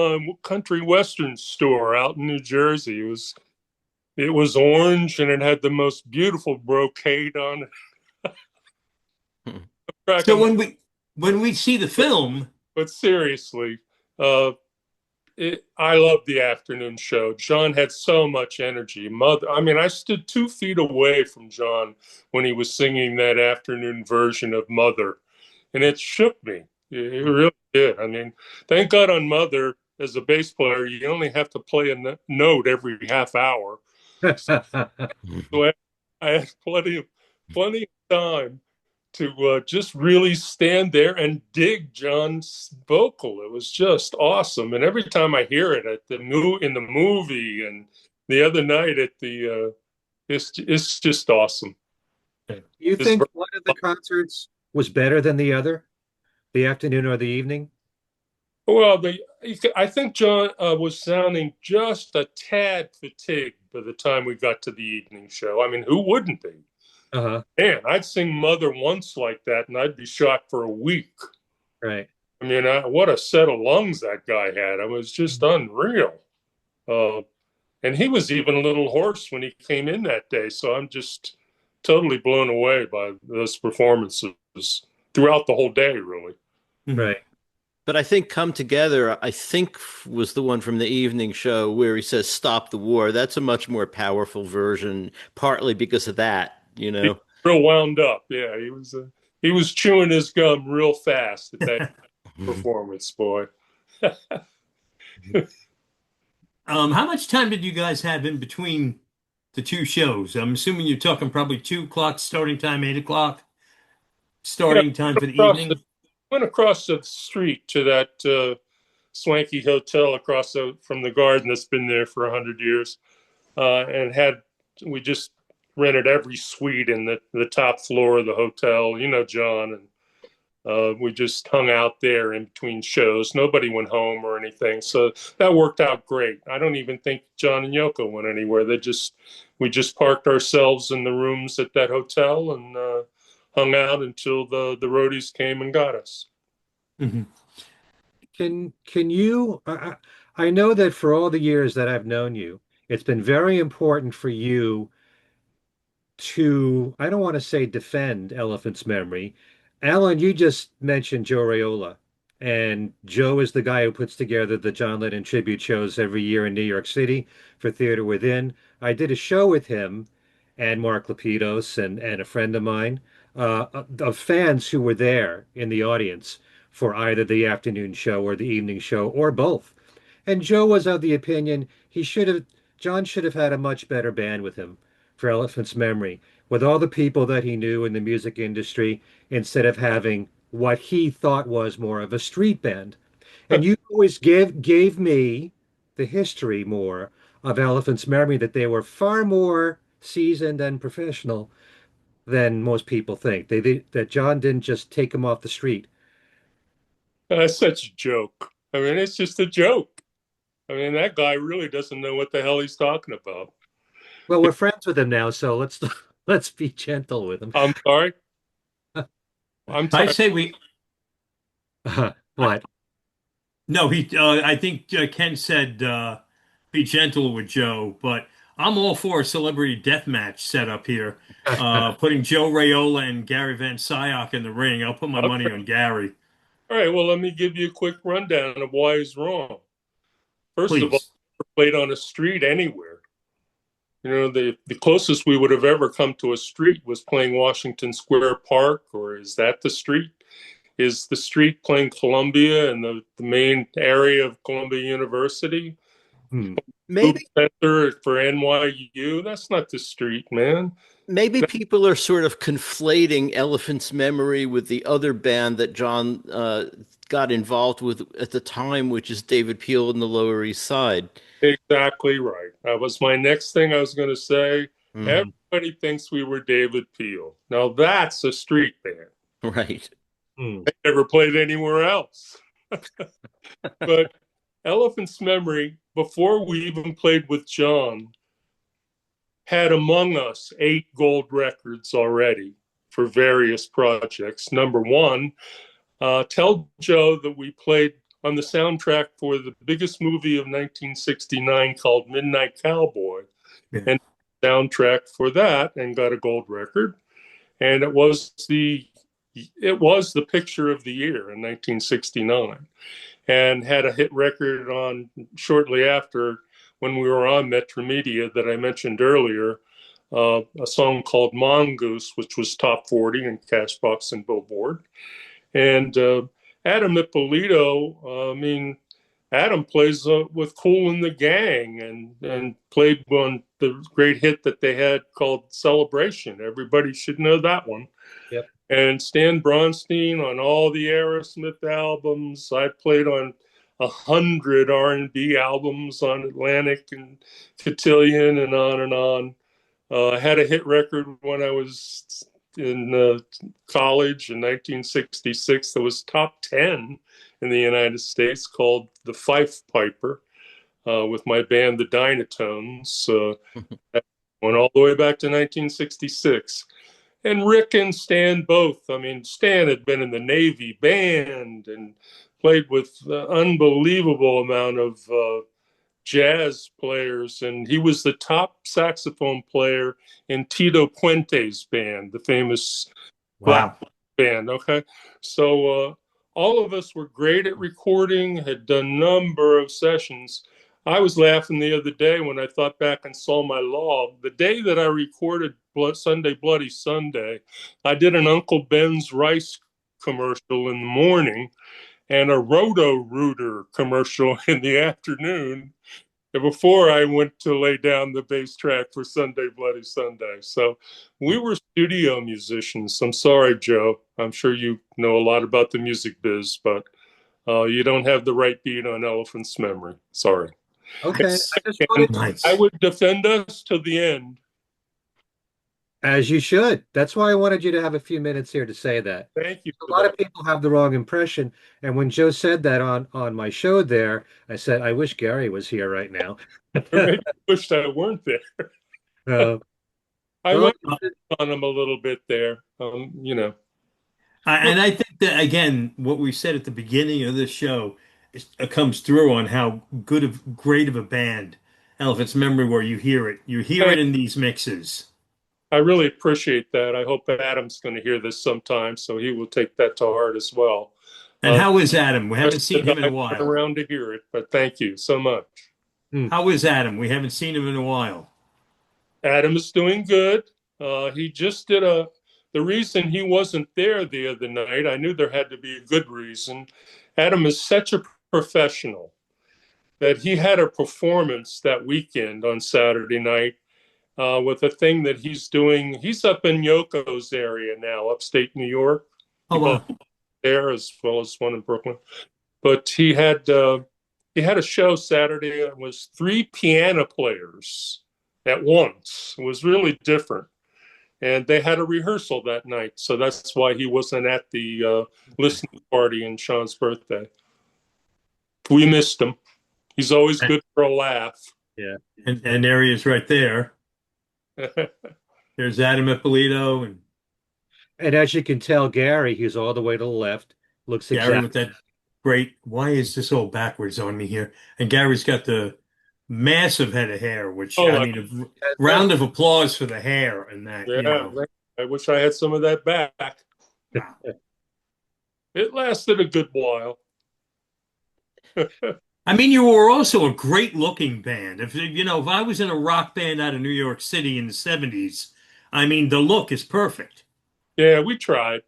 country western store out in New Jersey. It was orange and it had the most beautiful brocade on So it. when we see the film, But seriously, uh, I love the afternoon show. John had so much energy. I mean, I stood 2 feet away from John when he was singing that afternoon version of Mother, and it shook me. It really did. I mean, thank God on Mother, as a bass player, you only have to play a note every half hour. So I had plenty of time to just really stand there and dig John's vocal. It was just awesome. And every time I hear it in the movie and the other night at it's just awesome. You It's, think one of the concerts was better than the other, the afternoon or the evening? well, I think John was sounding just a tad fatigued by the time we got to the evening show. I mean, who wouldn't be? Uh-huh. Man, I'd sing Mother once like that, and I'd be shot for a week. Right. I mean, what a set of lungs that guy had. It was just unreal. Uh, and he was even a little hoarse when he came in that day. So I'm just totally blown away by those performances throughout the whole day, really. Right. But I think Come Together, I think was the one from the evening show where he says stop the war. That's a much more powerful version, partly because of that, you He know. was real wound up. Yeah, he was chewing his gum real fast at that performance, boy. how much time did you guys have in between the two shows? I'm assuming you're talking probably 2 o'clock starting time, 8 o'clock Yeah, starting time for the across the, evening. went across the street to that swanky hotel from the garden that's been there for 100 years, and we just rented every suite in the top floor of the hotel. You know, John, and we just hung out there in between shows. Nobody went home or anything, so that worked out great. I don't even think John and Yoko went anywhere. We just parked ourselves in the rooms at that hotel and hung out until the roadies came and got us. Mhm. Can you I know that for all the years that I've known you, it's been very important for you to, I don't want to say defend Elephant's memory. Allan, you just mentioned Joe Raiola, and Joe is the guy who puts together the John Lennon tribute shows every year in New York City for Theater Within. I did a show with him and Mark Lapidus and a friend of mine, of fans who were there in the audience for either the afternoon show or the evening show or both. And Joe was of the opinion John should have had a much better band with him for Elephant's Memory, with all the people that he knew in the music industry, instead of having what he thought was more of a street band. And you always gave me the history more of Elephant's Memory, that they were far more seasoned and professional than most people think. That John didn't just take them off the street. That's such a joke. I mean, it's just a joke. I mean, that guy really doesn't know what the hell he's talking about. Well, we're friends with him now, so let's be gentle with him. I'm sorry. I'm I tired. say we. What? No, he. I think Ken said be gentle with Joe, but I'm all for a celebrity death match set up here. Putting Joe Raiola and Gary Van Scyoc in the ring. I'll put my money Okay. on Gary, All right. Well, let me give you a quick rundown of why he's wrong. First of all, please. never played on a street anywhere. You know, the closest we would have ever come to a street was playing Washington Square Park, or is that the street? Is the street playing Columbia and the main area of Columbia University? Hmm. Food Maybe Center for NYU? That's not the street, man. maybe people are sort of conflating Elephant's Memory with the other band that John got involved with at the time, which is David Peel and the Lower East Side. Exactly right. That was my next thing I was going to say. Mhm. Everybody thinks we were David Peel. Now that's a street band. Right. Hmm. They never played anywhere else. But Elephant's Memory, before we even played with John, had among us 8 gold records already for various projects. Number one, tell Joe that we played on the soundtrack for the biggest movie of 1969 called Midnight Cowboy, Yeah. and soundtrack for that, and got a gold record. And it was the picture of the year in 1969, and had a hit record on shortly after when we were on Metromedia that I mentioned earlier, a song called Mongoose, which was top 40 in Cashbox and Billboard. And Adam Ippolito, I mean, Adam plays with Kool and the Gang, and played on the great hit that they had called Celebration. Everybody should know that one. Yep. And Stan Bronstein on all the Aerosmith albums. I played on 100 R&B albums on Atlantic and Cotillion and on and on. I had a hit record when I was in college in 1966 that was top 10 in the United States, called The Fife Piper, with my band, the Dynatones. Went all the way back to 1966. And Rick and Stan both. I mean, Stan had been in the Navy band and played with an unbelievable amount of jazz players, and he was the top saxophone player in Tito Puente's band, the famous Wow. black band. Okay, so all of us were great at recording, had done a number of sessions. I was laughing the other day when I thought back and saw my log. The day that I recorded Sunday Bloody Sunday, I did an Uncle Ben's rice commercial in the morning and a Roto-Rooter commercial in the afternoon before I went to lay down the bass track for Sunday Bloody Sunday. So we were studio musicians. I'm sorry, Joe. I'm sure you know a lot about the music biz, but you don't have the right beat on Elephant's Memory. Sorry. Okay. I just And wanted to, Nice. I would defend us to the end. as you should. That's why I wanted you to have a few minutes here to say that. Thank you A for lot of that. people have the wrong impression. And when Joe said that on my show there, I said, I wish Gary was here right now. I really wished I weren't there. Uh, I well, went on him a little bit there. And I think that, again, what we said at the beginning of this show comes through on how great of a band Elephant's Memory were. You hear it. You hear it in these mixes. I really appreciate that. I hope Adam's going to hear this sometime, so he will take that to heart as well. And how is Adam? We haven't seen him in a I'm while. around to hear it, but thank you so much. How is Adam? We haven't seen him in a while. Adam is doing good. He just did the reason he wasn't there the other night, I knew there had to be a good reason. Adam is such a professional that he had a performance that weekend on Saturday night with a thing that he's doing. He's up in Yoko's area now, upstate New York. Oh, wow. There as well as one in Brooklyn. But he had a show Saturday. It was 3 piano players at once. It was really different. And they had a rehearsal that night. So that's why he wasn't at the listening party in Sean's birthday. We missed him. He's always good for a laugh. yeah. And there he is right there. There's Adam Ippolito and And as you can tell, Gary, he's all the way to the left. Looks Gary exactly. with that great. Why is this all backwards on me here? And Gary's got the massive head of hair, which I mean, a round of applause for the hair and that. Yeah, You know. I wish I had some of that back. It lasted a good while. I mean, you were also a great looking band. If I was in a rock band out of New York City in the 70s, I mean, the look is perfect. Yeah, we tried.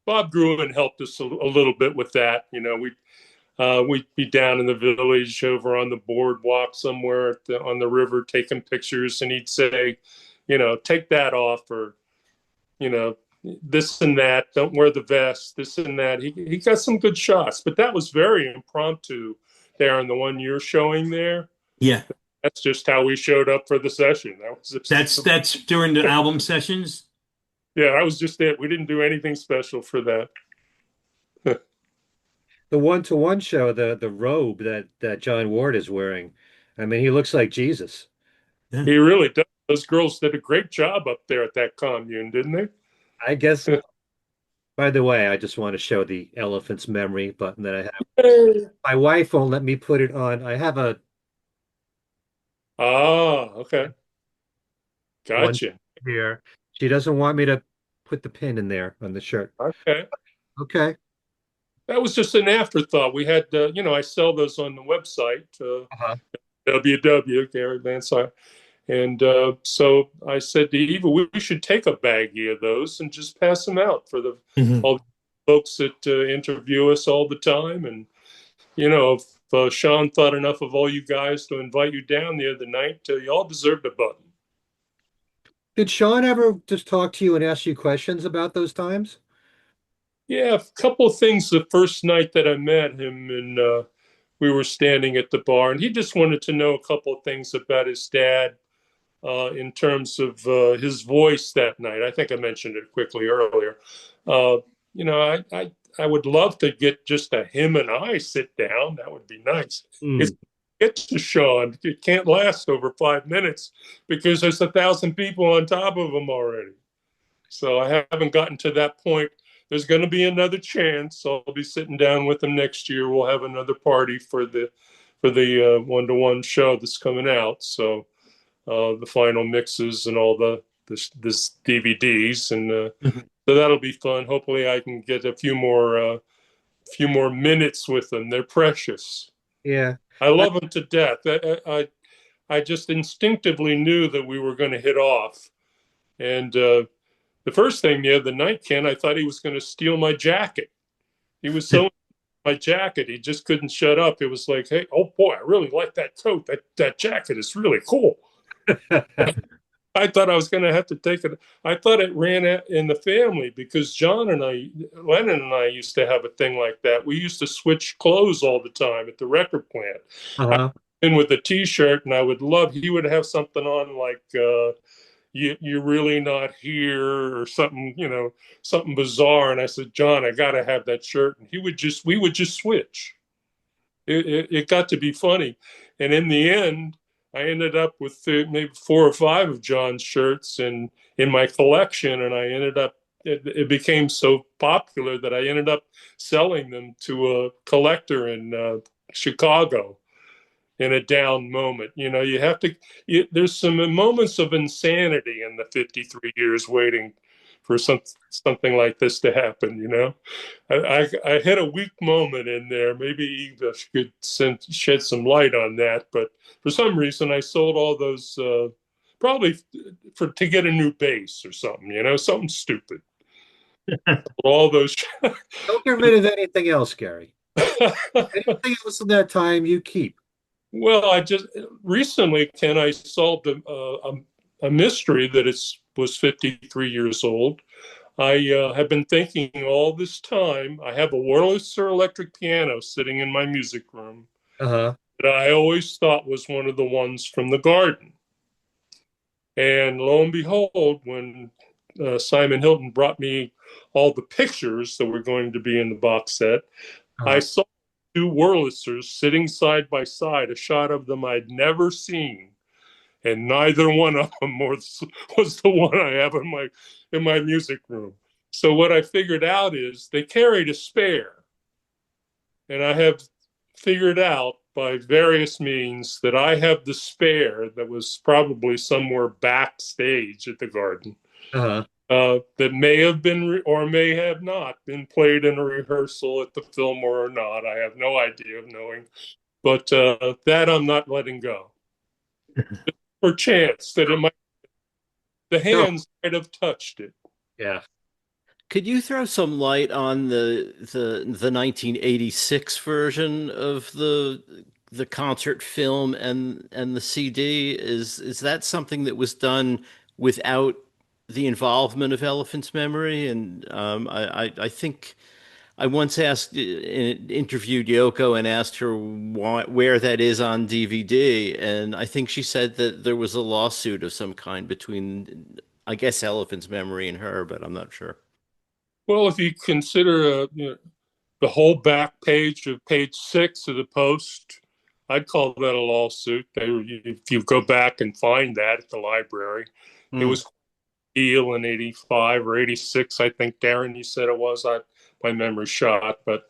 Bob Gruen helped us a little bit with that. We'd be down in the village over on the boardwalk somewhere on the river taking pictures, and he'd say, take that off, or, this and that. Don't wear the vest, this and that. He got some good shots, but that was very impromptu there on the one you're showing there. Yeah. That's just how we showed up for the session. That's during the album sessions. Yeah, that was just it. We didn't do anything special for that. the one-to-one show, the robe that John Ward is wearing. I mean, he looks like Jesus. Yeah. He really does. Those girls did a great job up there at that commune, didn't I guess. they? By the way, I just want to show the elephant's memory button that I have. Hey. My wife won't let me put it on. I have a Ah, okay. one Gotcha. here. She doesn't want me to put the pin in there on the shirt. Okay. Okay. That was just an afterthought. We had, I sell those on the website, Uh-huh. www, Gary Van Scyoc. And so I said to Eva, we should take a baggie of those and just pass them out for Mhm. all the folks that interview us all the time. And, if Sean thought enough of all you guys to invite you down the other night, you all deserved a button. Did Sean ever just talk to you and ask you questions about those times? Yeah, a couple of things the first night that I met him, and we were standing at the bar, and he just wanted to know a couple of things about his dad in terms of his voice that night. I think I mentioned it quickly earlier. Uh, I would love to get just a him and I sit down. That would be nice. It's Hmm. It's to Sean. It can't last over 5 minutes because there's 1,000 people on top of him already. So I haven't gotten to that point. There's going to be another chance. I'll be sitting down with him next year. We'll have another party for the one-to-one show that's coming out. So the final mixes and all this DVDs, and Mhm. so that'll be fun. Hopefully, I can get a few more minutes with them. They're precious. Yeah. I love them to death. I just instinctively knew that we were going to hit off, and the first thing the other night, Ken, I thought he was going to steal my jacket. He was so my jacket, he just couldn't shut up. It was like, hey, oh boy, I really like that coat. That jacket is really cool. I thought I was going to have to take it. I thought it ran in the family because Lennon and I used to have a thing like that. We used to switch clothes all the time at the record plant. I Uh-huh. in with a T-shirt, and he would have something on like you're really not here or something, something bizarre. And I said, John, I got to have that shirt. And we would just switch. It got to be funny. And in the end, I ended up with maybe 4 or 5 of John's shirts in my collection. And it became so popular that I ended up selling them to a collector in Chicago in a down moment. There's some moments of insanity in the 53 years waiting for something like this to happen. I had a weak moment in there. Maybe Eva could shed some light on that. But for some reason, I sold all those, probably to get a new bass or something, something stupid. All those. Don't get rid of anything else, Gary. Anything else in that time you keep. Well, I just recently, Ken, I solved a mystery that was 53 years old. I have been thinking all this time. I have a Wurlitzer electric piano sitting in my music room Uh-huh. that I always thought was one of the ones from the garden. And lo and behold, when Simon Hilton brought me all the pictures that were going to be in the box set, I Uh-huh. saw 2 Wurlitzers sitting side by side, a shot of them I'd never seen, and neither one of them was the one I have in my music room. So what I figured out is they carried a spare, and I have figured out by various means that I have the spare that was probably somewhere backstage at the Garden. Uh-huh. That may have been or may have not been played in a rehearsal at the Fillmore or not. I have no idea of knowing, but that I'm not letting go. For chance that the No. hands might have touched it. Yeah. Could you throw some light on the 1986 version of the concert film and the CD? Is that something that was done without the involvement of Elephant's Memory? And I think I once interviewed Yoko and asked her where that is on DVD, and I think she said that there was a lawsuit of some kind between, I guess, Elephant's Memory and her, but I'm not sure. Well, if you consider the whole back page of page 6 of the Post. I'd call that a lawsuit. If you go back and find that at the library, it was deal in 85 or 86, I think, Darren, you said it was. My memory's shot. But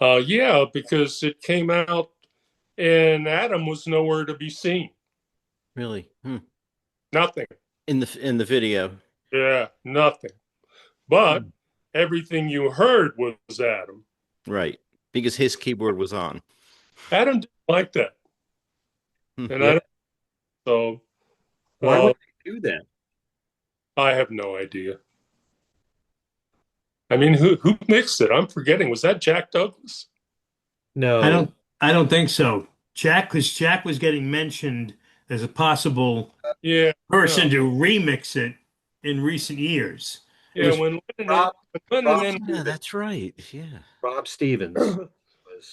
yeah, because it came out and Adam was nowhere to be seen. Really? Nothing. In the video. Yeah, nothing. But everything you heard was Adam. Right. Because his keyboard was on. Adam didn't like that. And Yeah. so Why would they do that? I have no idea. I mean, who mixed it? I'm forgetting. Was that Jack Douglas? No. I don't think so. Because Jack was getting mentioned as a possible person to remix it in recent years. Yeah, when Lennon that's right. Yeah. Rob Stevens.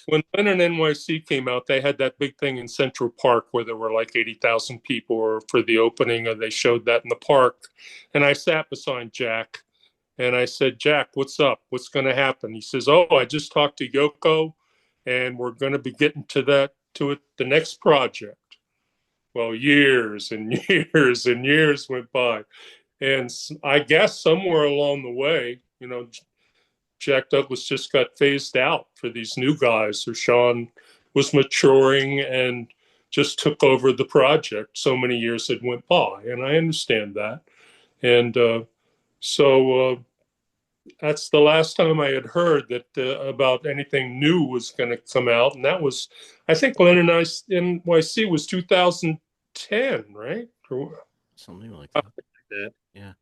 When Lennon NYC came out, they had that big thing in Central Park where there were like 80,000 people for the opening, and they showed that in the park. And I sat beside Jack, and I said, Jack, what's up? What's going to happen? He says, oh, I just talked to Yoko, and we're going to be getting to it, the next project. Well, years and years and years went by. And I guess somewhere along the way, Jack Douglas just got phased out for these new guys. So Sean was maturing and just took over the project. So many years had went by, and I understand that. And so that's the last time I had heard that about anything new was going to come out. And that was, I think, Lennon NYC was 2010, right? Something like that. Yeah.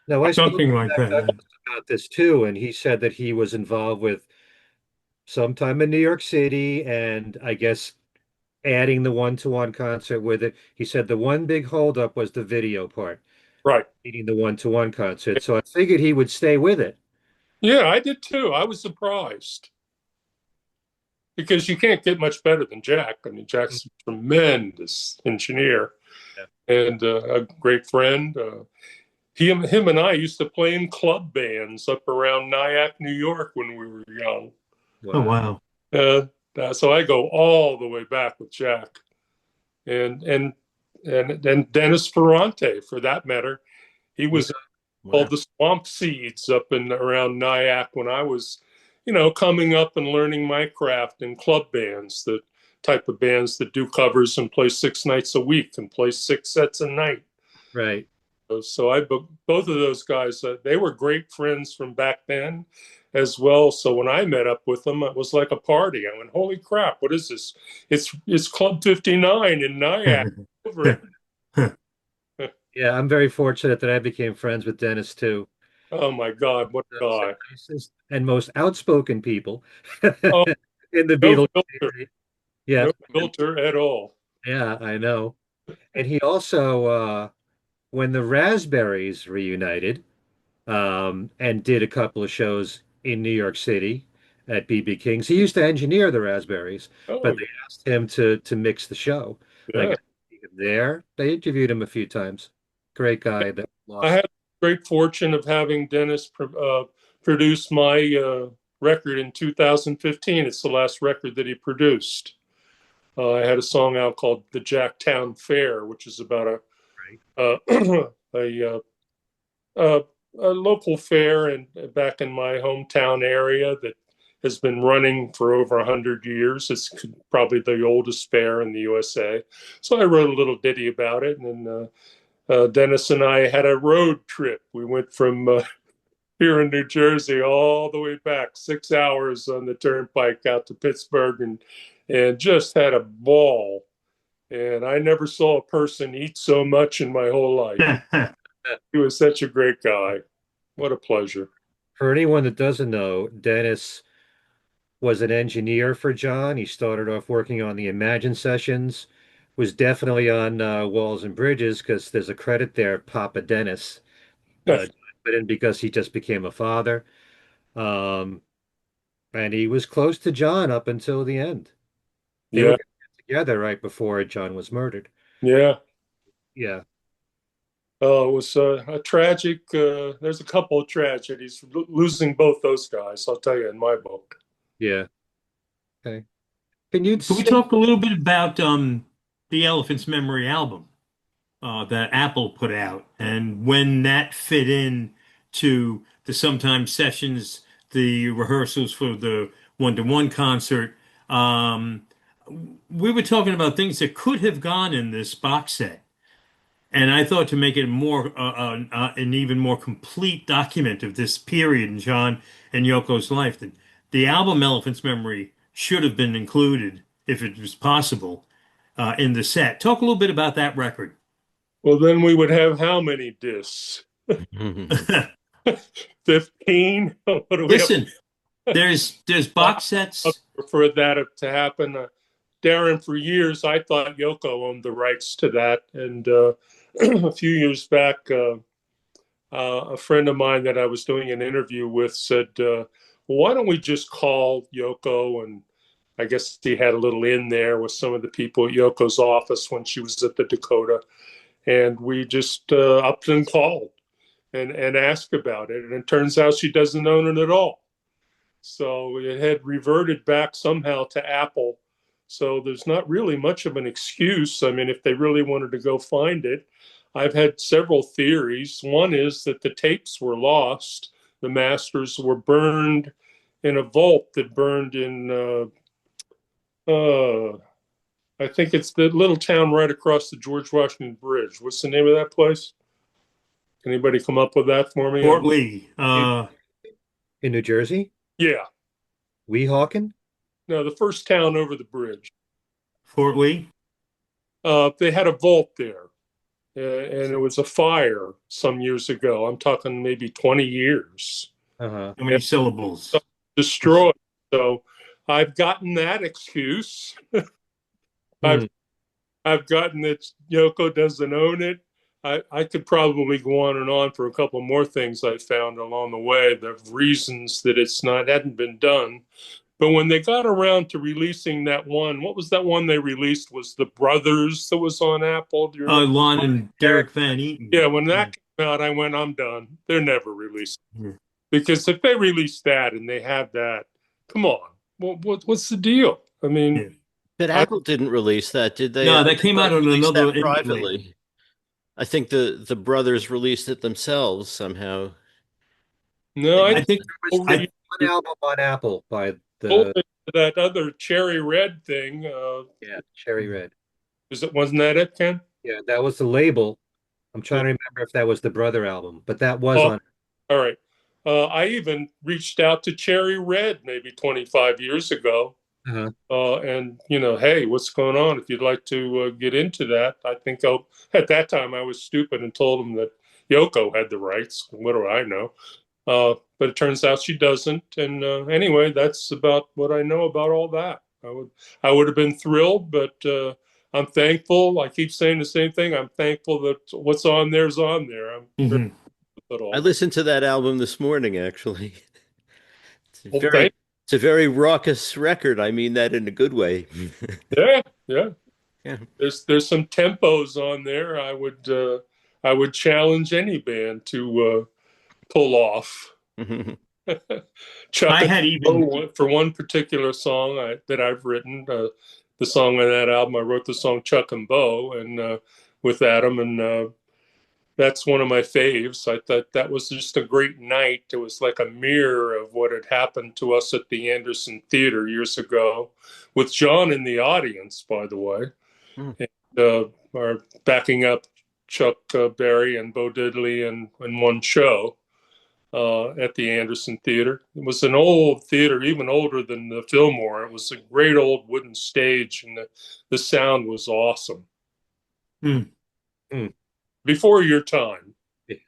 No, I spoke Something like that. about this too, and he said that he was involved with sometime in New York City, and I guess adding the one-to-one concert with it. He said the one big holdup was the video part, Right. needing the one-to-one concert. So I figured he would stay with it. Yeah, I did too. I was surprised because you can't get much better than Jack. I mean, Jack's a tremendous engineer and a great friend. Him and I used to play in club bands up around Nyack, New York when we were young. Wow. Oh, wow. So I go all the way back with Jack. And Dennis Ferrante, for that matter. He was called the Swamp Seeds up in around Nyack when I was, coming up and learning my craft in club bands, the type of bands that do covers and play 6 nights a week and play 6 sets a night. Right. So both of those guys, they were great friends from back then as well. So when I met up with them, it was like a party. I went, holy crap, what is this? It's Club 59 in Nyack. Yeah, I'm very fortunate that I became friends with Dennis too. Oh my God, what a guy. And most outspoken people Oh, in the no Beatles. filter. Yeah. No filter at all. Yeah, I know. And he also when the Raspberries reunited, and did a couple of shows in New York City at BB King's. He used to engineer the Raspberries, but they asked him to mix the show. Yeah. And I got to see him there. They interviewed him a few times. Great guy. That I had the great fortune of having Dennis produce my record in 2015. It's the last record that he produced. I had a song out called "The Jacktown Fair," which is about a local fair and back in my hometown area that has been running for over 100 years. It's probably the oldest fair in the USA. So I wrote a little ditty about it, and Dennis and I had a road trip. We went from here in New Jersey all the way back 6 hours on the turnpike out to Pittsburgh, and just had a ball. And I never saw a person eat so much in my whole life. He was such a great guy. What a pleasure. For anyone that doesn't know, Dennis was an engineer for John. He started off working on the Imagine sessions, was definitely on Walls and Bridges because there's a credit there, Papa Dennis, but in because he just became a father. And he was close to John up until the end. They were together right before John was murdered. Yeah. Yeah. Oh, it was a tragic. There's a couple of tragedies losing both those guys. I'll tell you in my book. Yeah. Okay. Can you Can we say, talk a little bit about the Elephant's Memory album that Apple put out and when that fit in to the sometimes sessions, the rehearsals for the one-to-one concert? Um, we were talking about things that could have gone in this box set. And I thought to make it more an even more complete document of this period in John and Yoko's life, that the album Elephant's Memory should have been included if it was possible in the set. Talk a little bit about that record. Well, then we would have how many discs? 15? What do we have Listen, there's box sets. for that to happen? Darren, for years, I thought Yoko owned the rights to that. And a few years back, a friend of mine that I was doing an interview with said, well, why don't we just call Yoko? And I guess he had a little in there with some of the people at Yoko's office when she was at the Dakota. And we just upped and called and asked about it. And it turns out she doesn't own it at all. So it had reverted back somehow to Apple. So there's not really much of an excuse. I mean, if they really wanted to go find it, I've had several theories. One is that the tapes were lost, the masters were burned in a vault that burned in, I think it's the little town right across the George Washington Bridge. What's the name of that place? Anybody come up with that for me? Fort Lee. in New Jersey? Yeah. Weehawken? No, the first town over the bridge. Fort Lee. They had a vault there, and it was a fire some years ago. I'm talking maybe 20 years. Uh-huh. How many syllables? Destroyed. So I've gotten that excuse. I've I've gotten that Yoko doesn't own it. I could probably go on and on for a couple more things I found along the way, the reasons that it's not hadn't been done. But when they got around to releasing that one, what was that one they released? Was the Brothers that was on Apple? Do you remember? Lon and Derek Van Eaton. Yeah, when that came out, I went, I'm done. They're never releasing. Yeah. Because if they release that and they have that, come on. What's the deal? I mean, Yeah. But Apple didn't release that, did they? No, that came out on Released another that privately. I think the brothers released it themselves somehow. no, I think There was I, one album on Apple by told the me that other Cherry Red thing. Cherry Red. Wasn't that it, Ken? Yeah, that was the label. I'm trying to remember if that was the Brother album, but that was Oh, on. all right. I even reached out to Cherry Red maybe 25 years ago. Uh-huh. And, hey, what's going on? If you'd like to get into that, I think at that time I was stupid and told them that Yoko had the rights. What do I know? But it turns out she doesn't. And anyway, that's about what I know about all that. I would have been thrilled, but I'm thankful. I keep saying the same thing. I'm thankful that what's on there is on there. I'm very at all. I listened to that album this morning, actually. Well, thank It's a very raucous record. I mean that in a good way. Yeah, yeah. Yeah. There's some tempos on there. I would challenge any band to pull off. Chuck I and had even Bo, for one particular song that I've written, the song on that album, I wrote the song Chuck and Bo, and with Adam, and that's one of my faves. I thought that was just a great night. It was like a mirror of what had happened to us at the Anderson Theater years ago, with John in the audience, by the way, and our backing up Chuck Berry and Bo Diddley in one show at the Anderson Theater. It was an old theater, even older than the Fillmore. It was a great old wooden stage, and the sound was awesome. Before your time.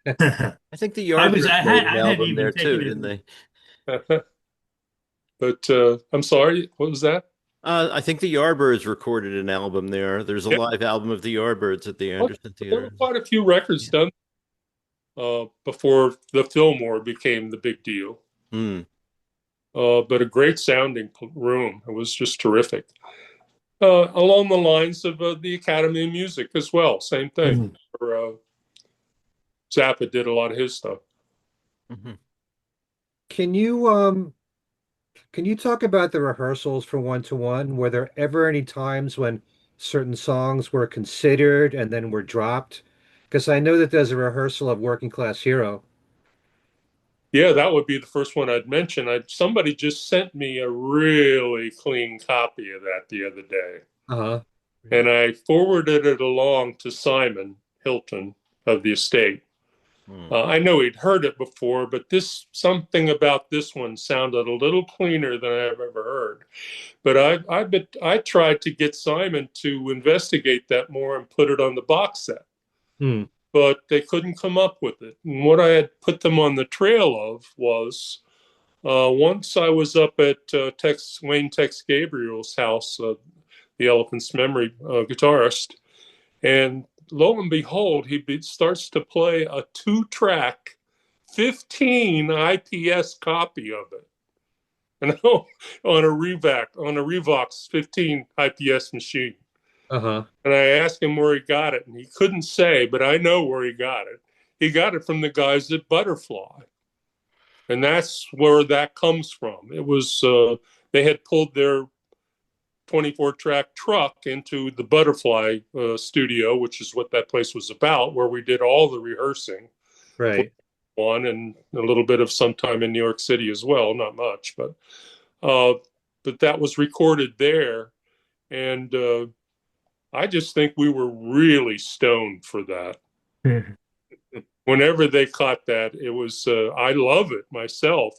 I think the Yardbirds made an I had album even there taken too, it. didn't they? But I'm sorry, what was that? I think the Yardbirds recorded an album there. There's a live album of the Yardbirds at the Anderson There were Theater. quite a few records done before the Fillmore became the big deal. But a great sounding room. It was just terrific. Along the lines of the Academy of Music as well. Same thing. Zappa did a lot of his stuff. Can you Can you talk about the rehearsals for One to One? Were there ever any times when certain songs were considered and then were dropped? Because I know that there's a rehearsal of Working Class Hero. Yeah, that would be the first one I'd mention. Somebody just sent me a really clean copy of that the other day, Uh-huh. and I forwarded it along to Simon Hilton of the estate. Hmm. I know he'd heard it before, but this something about this one sounded a little cleaner than I've ever heard. But I tried to get Simon to investigate that more and put it on the box set, Hmm. but they couldn't come up with it. And what I had put them on the trail of was once I was up at Wayne Tex Gabriel's house, the Elephant's Memory guitarist, and lo and behold, starts to play a two-track 15 IPS copy of it. And on a Revox 15 IPS machine. Uh-huh. And I asked him where he got it, and he couldn't say, but I know where he got it. He got it from the guys at Butterfly. And that's where that comes from. It was they had pulled their 24-track truck into the Butterfly studio, which is what that place was about, where we did all the rehearsing for Right. one and a little bit of some time in New York City as well, not much, uh, but that was recorded there, and I just think we were really stoned for that. Whenever they caught that, it was I love it myself,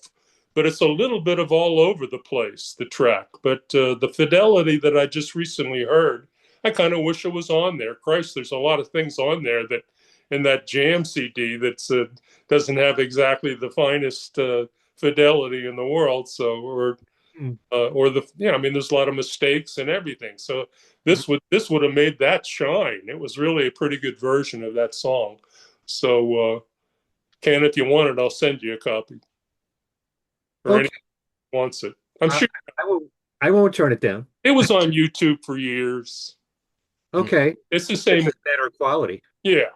but it's a little bit of all over the place, the track. But the fidelity that I just recently heard, I kind of wish it was on there. Christ, there's a lot of things on there that in that jam CD that doesn't have exactly the finest fidelity in the world. So, Hmm. or the yeah, I mean, there's a lot of mistakes and everything. So this would have made that shine. It was really a pretty good version of that song. So, Ken, if you want it, I'll send you a copy, or anyone Okay. who wants it. I'm I, sure I will I won't turn it down. it was on YouTube for years. Okay. It's the It's same. just better quality. Yeah,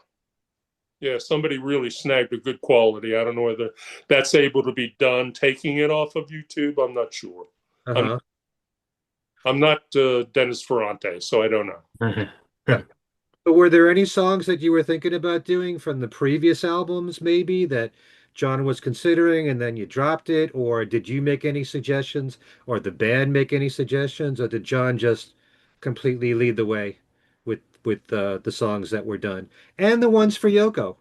yeah. Somebody really snagged a good quality. I don't know whether that's able to be done taking it off of YouTube. I'm not sure. I'm Uh-huh. I'm not Dennis Ferrante, so I don't know. Yeah. But were there any songs that you were thinking about doing from the previous albums, maybe that John was considering and then you dropped it? Or did you make any suggestions? Or the band make any suggestions? Or did John just completely lead the way with the songs that were done? And the ones for Yoko,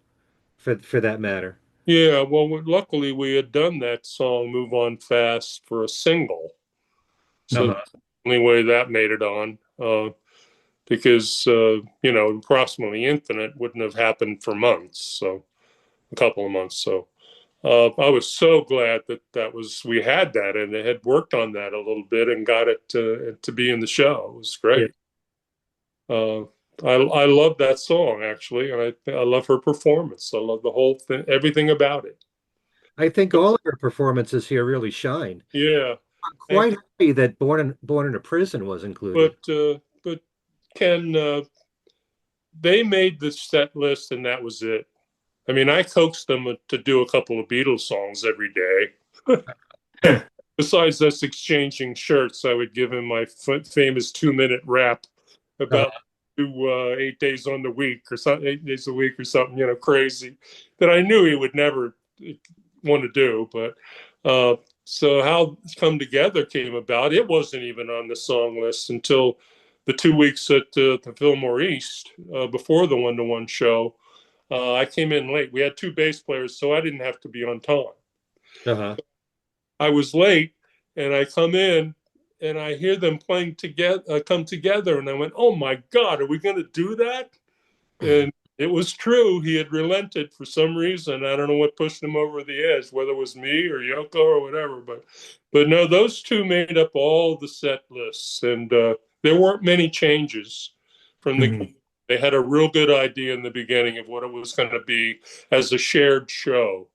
for that matter. Yeah, well, luckily we had done that song "Move On Fast" for a single, so Uh-huh. that's the only way that made it on. Because approximately infinite wouldn't have happened for months, so a couple of months. So I was so glad that we had that and they had worked on that a little bit and got it to be in the show. It was Yeah. great. uh, I love that song actually, and I love her performance. I love the whole thing, everything about it. I think all of her performances here really shine. Yeah. I'm And, quite happy that Born in a Prison was included. but Ken, they made the set list and that was it. I mean, I coaxed them to do a couple of Beatles songs every day. Besides us exchanging shirts, I would give him my famous 2-minute rap Uh, about 8 days on the week or something, 8 days a week or something, crazy that I knew he would never want to do. But so how Come Together came about, it wasn't even on the song list until the 2 weeks at the Fillmore East before the one-to-one show. I came in late. We had two bass players, so I didn't have to be on time. uh-huh. I was late, and I come in, and I hear them playing together, come together, and I went, "Oh my God, are we going to do that?" And it was true. He had relented for some reason. I don't know what pushed him over the edge, whether it was me or Yoko or whatever. But no, those two made up all the set lists, and there weren't many changes from the. Mhm. They had a real good idea in the beginning of what it was going to be as a shared show,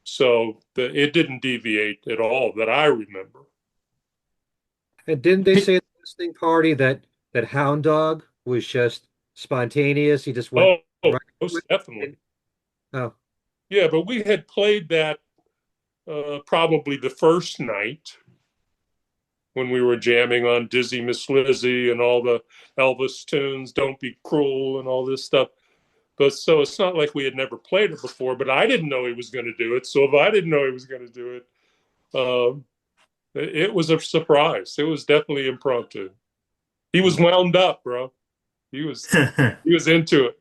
so it didn't deviate at all that I remember. And didn't they say at the listening party that Hound Dog was just spontaneous? He just went Oh, right most with definitely. it. Oh, Yeah, but we had played that probably the first night, when we were jamming on Dizzy Miss Lizzy and all the Elvis tunes, Don't Be Cruel and all this stuff. But so it's not like we had never played it before, but I didn't know he was going to do it. So if I didn't know he was going to do it, it was a surprise. It was definitely impromptu. He was wound up, bro. He was into it.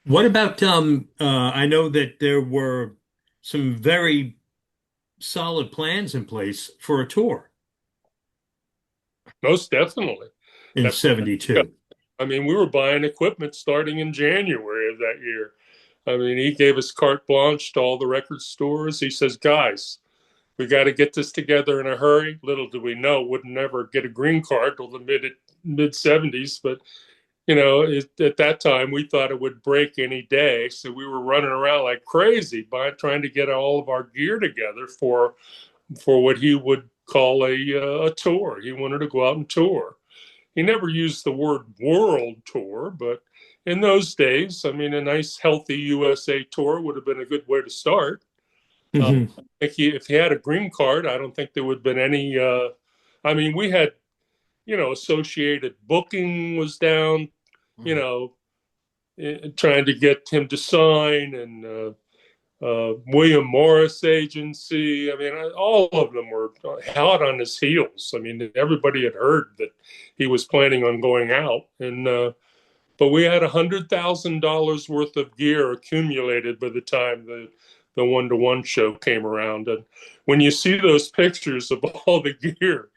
What about I know that there were some very solid plans in place for a tour Most definitely. in 72. I mean, we were buying equipment starting in January of that year. I mean, he gave us carte blanche to all the record stores. He says, guys, we got to get this together in a hurry. Little do we know, would never get a green card till the mid 70s. But, you know, at that time, we thought it would break any day. So we were running around like crazy trying to get all of our gear together for what he would call a tour. He wanted to go out and tour. He never used the word world tour, but in those days, I mean, a nice, healthy USA tour would have been a good way to start. Mm-hmm. If he had a green card, I don't think there would have been any. I mean, we had, you know, Associated Booking was down, you know, trying to get him to sign, and William Morris Agency. I mean, all of them were hot on his heels. I mean, everybody had heard that he was planning on going out, and but we had $100,000 worth of gear accumulated by the time the 1-to-1 show came around. And when you see those pictures of all the gear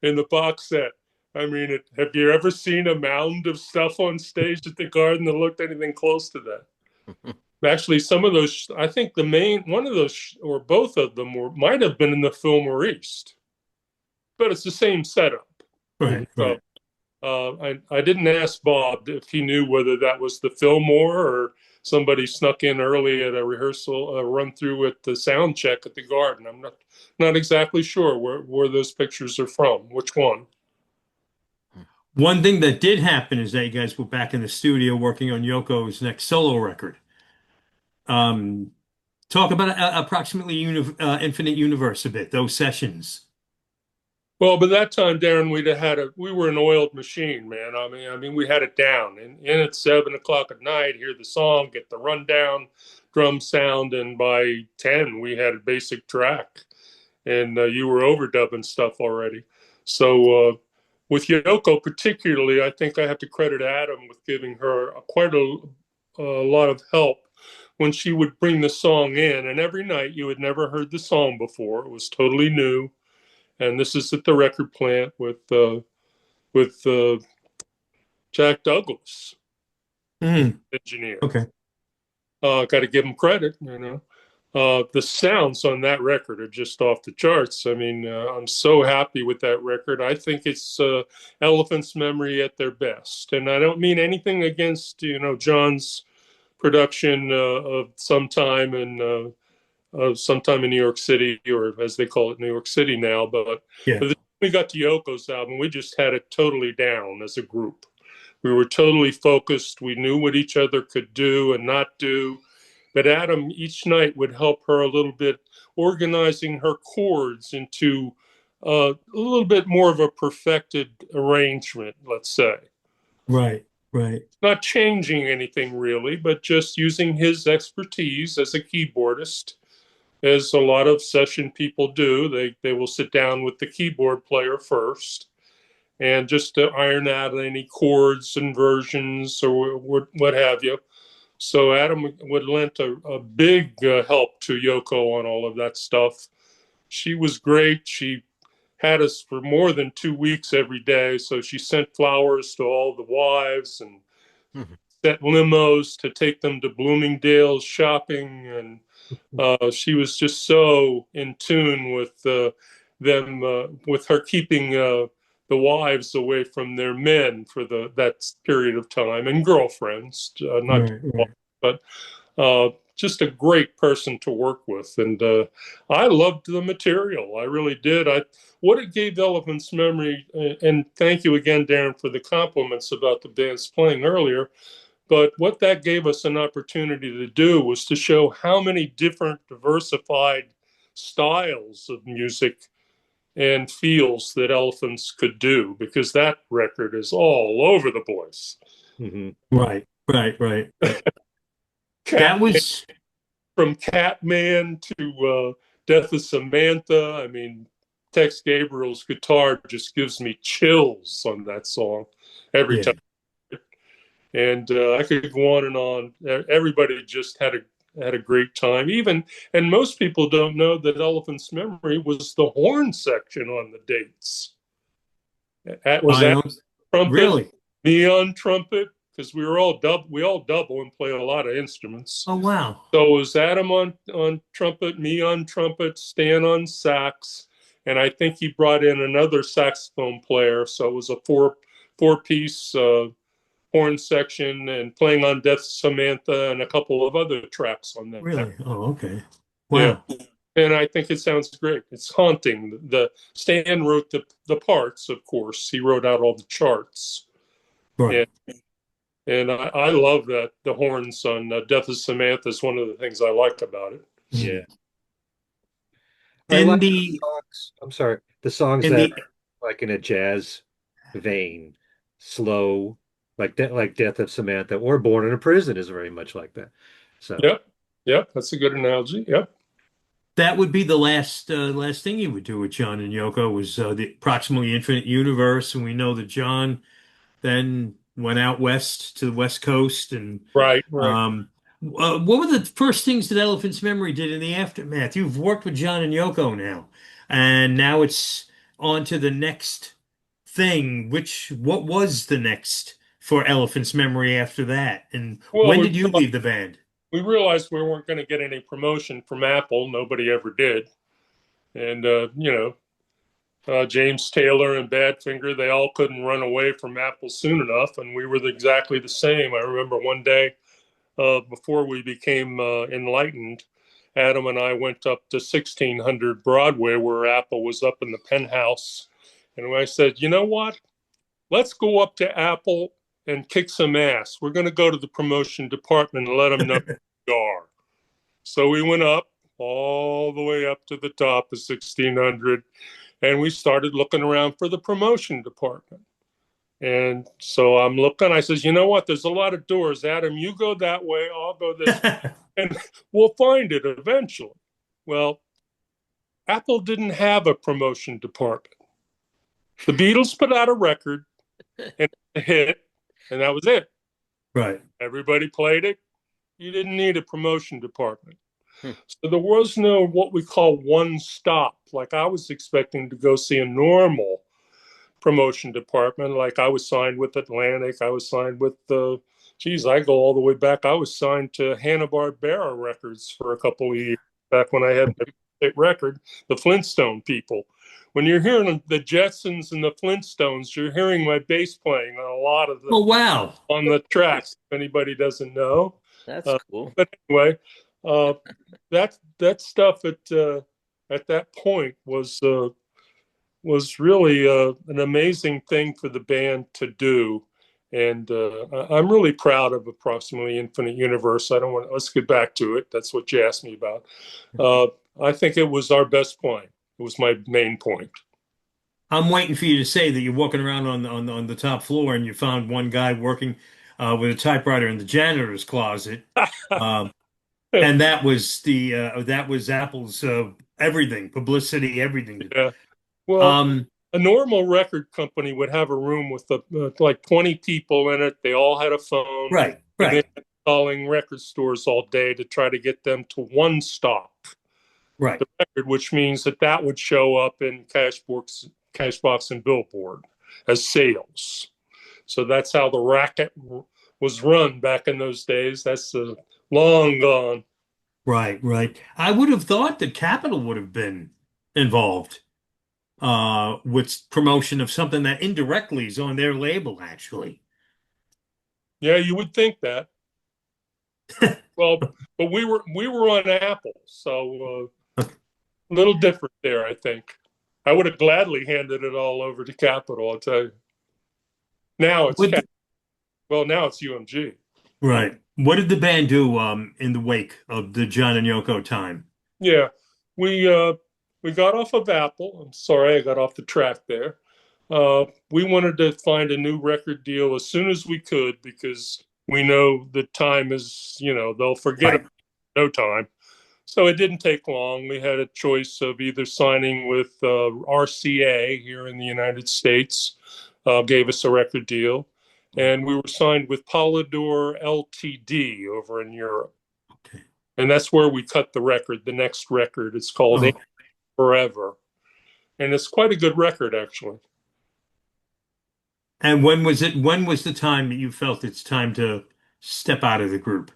in the box set, I mean, have you ever seen a mound of stuff on stage at the Garden that looked anything close to that? Actually, some of those, I think one of those, or both of them, might have been in the Fillmore East, but it's the same setup. Right, right. I didn't ask Bob if he knew whether that was the Fillmore or somebody snuck in early at a rehearsal, run through at the sound check at the Garden. I'm not exactly sure where those pictures are from, which one. One thing that did happen is that you guys were back in the studio working on Yoko's next solo record. Talk about approximately Infinite Universe a bit, those sessions. Well, by that time, Darren, we were an oiled machine, man. I mean, we had it down. And in at 7 o'clock at night, hear the song, get the rundown, drum sound, and by 10, we had a basic track, and you were overdubbing stuff already. So with Yoko, particularly, I think I have to credit Adam with giving her quite a lot of help when she would bring the song in. And every night, you had never heard the song before; it was totally new. And this is at the record plant with Jack Douglas, engineer. Okay. Got to give him credit, you know. The sounds on that record are just off the charts. I mean, I'm so happy with that record. I think it's Elephant's Memory at their best. And I don't mean anything against, you know, John's production of Sometime in New York City, or as they call it, New York City now. But Yeah. by the time we got to Yoko's album, we just had it totally down as a group. We were totally focused. We knew what each other could do and not do. But Adam each night would help her a little bit, organizing her chords into a little bit more of a perfected arrangement, let's say. Right, right. Not changing anything really, but just using his expertise as a keyboardist, as a lot of session people do. They will sit down with the keyboard player first and just to iron out any chords, inversions, or what have you. So Adam would lend a big help to Yoko on all of that stuff. She was great. She had us for more than 2 weeks every day. So she sent flowers to all the wives and sent limos to take them to Bloomingdale's shopping. And she was just so in tune with them, with her keeping the wives away from their men for that period of time, and girlfriends, not right. but just a great person to work with. And I loved the material. I really did. What it gave Elephant's Memory, and thank you again, Darren, for the compliments about the band's playing earlier. But what that gave us an opportunity to do was to show how many different diversified styles of music and feels that Elephants could do, because that record is all over the place. Hmm. Right, right, right. Cat, That was from Catman to Death of Samantha. I mean, Tex Gabriel's guitar just gives me chills on that song every yeah. time. And I could go on and on. Everybody just had a great time. Even, and most people don't know that Elephant's Memory was the horn section on the dates. That was I that don't trumpet, really. me on trumpet, because we all double and play a lot of instruments. Oh wow. So it was Adam on trumpet, me on trumpet, Stan on sax, and I think he brought in another saxophone player. So it was a four piece horn section, and playing on Death Samantha and a couple of other tracks on that. Really? Oh, okay. Yeah. Wow. And I think it sounds great. It's haunting. The Stan wrote the parts, of course. He wrote out all the charts. Right. And I love that the horns on Death of Samantha is one of the things I like about it. Yeah. I In like the songs. I'm sorry, the songs in that the like in a jazz vein, slow, like Death of Samantha or Born in a Prison is very much like that. So Yep. Yep. That's a good analogy. Yep. that would be the last thing you would do with John and Yoko was the approximately infinite universe, and we know that John then went out west to the West Coast. And Right. Right. what were the first things that Elephant's Memory did in the aftermath? You've worked with John and Yoko now, and now it's on to the next thing. What was the next for Elephant's Memory after that? And Well, when did you leave the band? we realized we weren't going to get any promotion from Apple. Nobody ever did. And, James Taylor and Badfinger, they all couldn't run away from Apple soon enough. And we were exactly the same. I remember one day before we became enlightened, Adam and I went up to 1600 Broadway where Apple was up in the penthouse. And I said, you know what? Let's go up to Apple and kick some ass. We're going to go to the promotion department and let them know who we are. So we went up all the way up to the top of 1600, and we started looking around for the promotion department. And so I'm looking, I says, you know what? There's a lot of doors. Adam, you go that way, I'll go this way, and we'll find it eventually. Well, Apple didn't have a promotion department. The Beatles put out a record and a hit, and that was it. Right. Everybody played it. You didn't need a promotion department. Hmm. So there was no what we call one stop. Like I was expecting to go see a normal promotion department. Like I was signed with Atlantic. I was signed with I go all the way back. I was signed to Hanna-Barbera Records for a couple of years back when I had my record, the Flintstone people. When you're hearing the Jetsons and the Flintstones, you're hearing my bass playing on a lot of Oh wow. on the tracks. If anybody doesn't know, That's cool. but anyway, that stuff at that point was really an amazing thing for the band to do, and I'm really proud of Approximately Infinite Universe. I don't want. Let's get back to it. That's what you asked me about. I think it was our best playing. It was my main point. I'm waiting for you to say that you're walking around on the top floor and you found one guy working with a typewriter in the janitor's closet. Um, and that was Apple's everything, publicity, everything. Yeah. Well, Um, a normal record company would have a room with like 20 people in it. They all had a phone, right, and they right, were calling record stores all day to try to get them to one stop right. the record, which means that would show up in Cashbox and Billboard as sales. So that's how the racket was run back in those days. That's long gone. Right, right. I would have thought that Capitol would have been involved with promotion of something that indirectly is on their label, actually. Yeah, you would think that. Well, but we were on Apple, so a little different there, I think. I would have gladly handed it all over to Capitol, I'll tell you. Now it's What, now it's UMG. right. What did the band do in the wake of the John and Yoko time? Yeah, we we got off of Apple. I'm sorry I got off the track there. We wanted to find a new record deal as soon as we could because we know the time is, they'll forget Right. about no time. So it didn't take long. We had a choice of either signing with RCA here in the United States, gave us a record deal, and we were signed with Polydor Ltd. Over in Europe. Okay. And that's where we cut the record, the next record. It's called Oh. Forever. And it's quite a good record, actually. And when was it? When was the time that you felt it's time to step out of the group?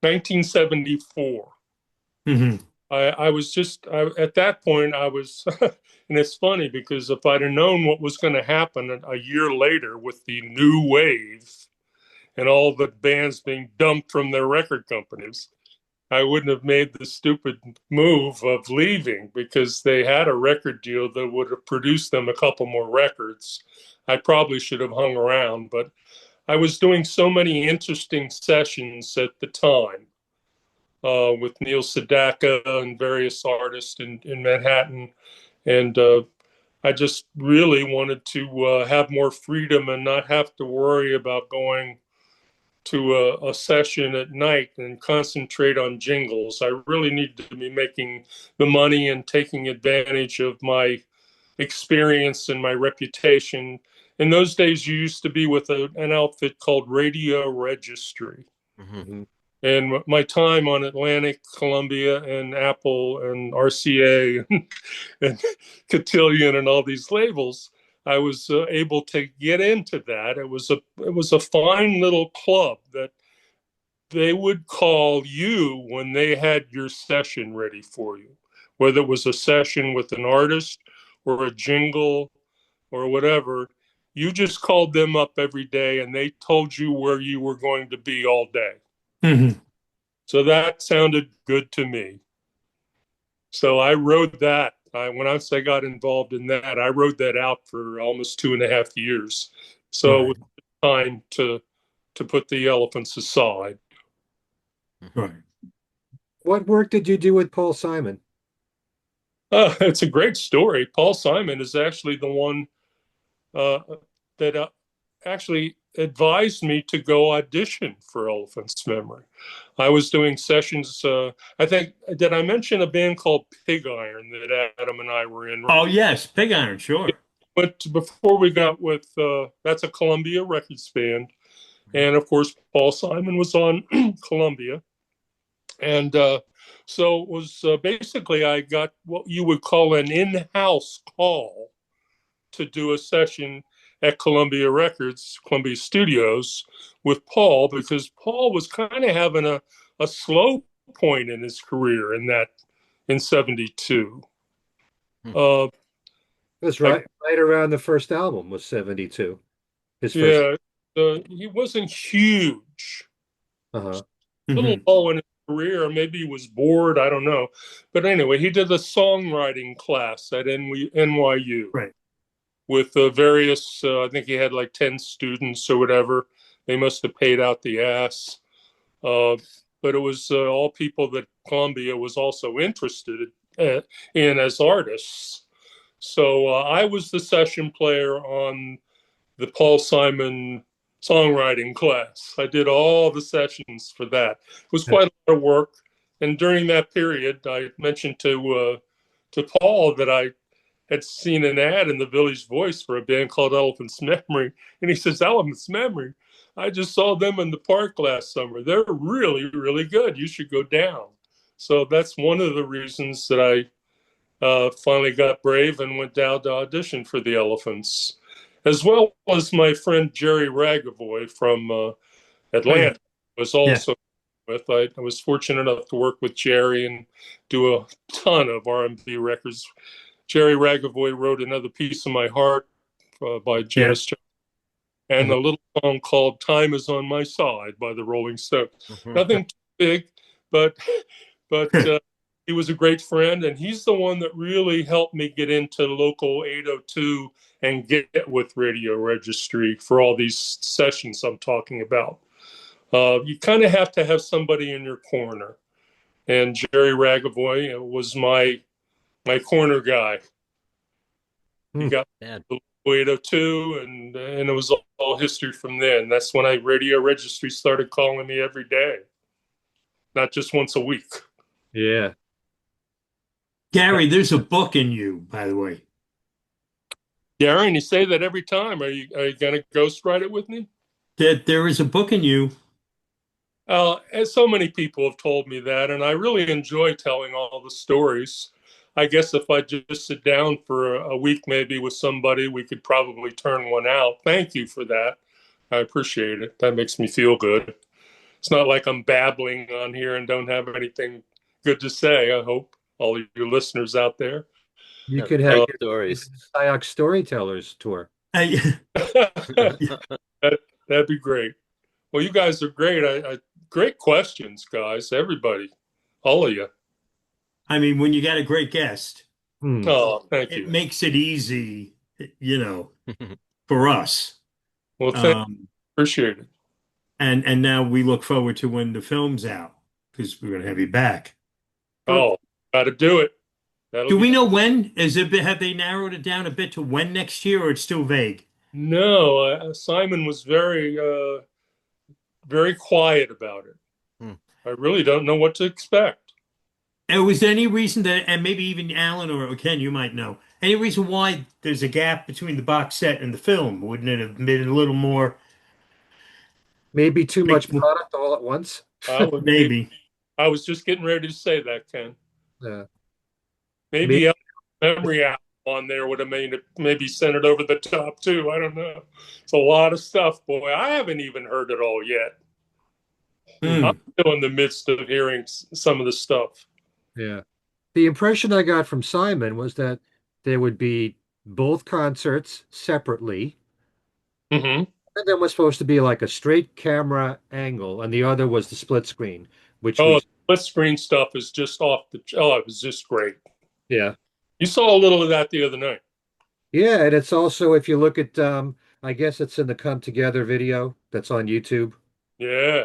1974. Hmm. I was at that point, I was, and it's funny because if I'd have known what was going to happen a year later with the new wave and all the bands being dumped from their record companies, I wouldn't have made the stupid move of leaving because they had a record deal that would have produced them a couple more records. I probably should have hung around, but I was doing so many interesting sessions at the time with Neil Sedaka and various artists in Manhattan. And I just really wanted to have more freedom and not have to worry about going to a session at night and concentrate on jingles. I really need to be making the money and taking advantage of my experience and my reputation. In those days, you used to be with an outfit called Radio Registry. Mm-hmm. And my time on Atlantic, Columbia, and Apple, and RCA, and Cotillion, and all these labels, I was able to get into that. It was a fine little club that they would call you when they had your session ready for you, whether it was a session with an artist or a jingle or whatever. You just called them up every day, and they told you where you were going to be all day. Hmm. So that sounded good to me. So I rode that. Once I got involved in that, I rode that out for almost 2.5 years. So it Right. was time to put the elephants aside. Right. What work did you do with Paul Simon? It's a great story. Paul Simon is actually the one uh, that actually advised me to go audition for Elephant's Memory. I was doing sessions. I think, did I mention a band called Pig Iron that Adam and I were in? Oh yes, Pig Iron, sure. But before we got with, that's a Columbia Records band. And of course, Paul Simon was on Columbia. And so it was basically, I got what you would call an in-house call to do a session at Columbia Records, Columbia Studios with Paul, because Paul was kind of having a slow point in his career in 72. Hmm. It was Like, right around the first album was 72. His first. yeah, he wasn't huge, Uh-huh. a little Hmm. low in his career. Maybe he was bored. I don't know. But anyway, he did a songwriting class at NYU Right. with various, I think he had like 10 students or whatever. They must have paid out the ass. Uh, but it was all people that Columbia was also interested in as artists. So I was the session player on the Paul Simon songwriting class. I did all the sessions for that. It was quite a lot of work. And during that period, I mentioned to Paul that I had seen an ad in the Village Voice for a band called Elephant's Memory. And he says, Elephant's Memory? I just saw them in the park last summer. They're really, really good. You should go down. So that's one of the reasons that I finally got brave and went down to audition for the Elephants, as well as my friend Jerry Ragavoy from Oh yeah. Atlanta was Yeah. also with. I was fortunate enough to work with Jerry and do a ton of R&B records. Jerry Ragavoy wrote Another Piece of My Heart by Yeah. Janis Joplin, and Mhm. a little song called Time Is on My Side by the Rolling Stones. Mm-hmm. Nothing too big, but he was a great friend, and he's the one that really helped me get into local 802 and get with Radio Registry for all these sessions I'm talking about. You kind of have to have somebody in your corner. and Jerry Ragavoy was my corner guy. He Hmm. got Man. the 802, and it was all history from there. And that's when Radio Registry started calling me every day, not just once a week. Yeah. Gary, there's a book in you, by the way. Darren, you say that every time. Are you going to ghostwrite it with me? That there is a book in you. As so many people have told me that, and I really enjoy telling all the stories. I guess if I just sit down for a week, maybe with somebody, we could probably turn one out. Thank you for that. I appreciate it. That makes me feel good. It's not like I'm babbling on here and don't have anything good to say. I hope all of your listeners out there. You No, could have great your stories. Scyoc Storytellers tour. that, that'd be great. Well, you guys are great. Great questions, guys. Everybody, all of you. I mean, when you got a great guest, Hmm. Oh, thank it you. makes it easy, for us. Well, appreciate it. And now we look forward to when the film's out because we're going to have you back. Oh, got to do it. Do we know when? Have they narrowed it down a bit to when next year, or it's still vague? No, Simon was very quiet about it. Hmm. I really don't know what to expect. And was there any reason that, and maybe even Allan or Ken, you might know, any reason why there's a gap between the box set and the film? Wouldn't it have been a little more? Maybe too much product all at once. I was, Maybe. I was just getting ready to say that, Ken. Yeah. Maybe a memory album on there would have made it, maybe sent it over the top too. I don't know. It's a lot of stuff, boy. I haven't even heard it all yet. I'm still in the midst of hearing some of the stuff. Yeah. The impression I got from Simon was that there would be both concerts separately, Mm-hmm. and then was supposed to be like a straight camera angle, and the other was the split screen, which Oh, was split screen stuff is just off the. Oh, it was just great. yeah. You saw a little of that the other night. Yeah, and it's also if you look at I guess it's in the Come Together video that's on YouTube. Yeah.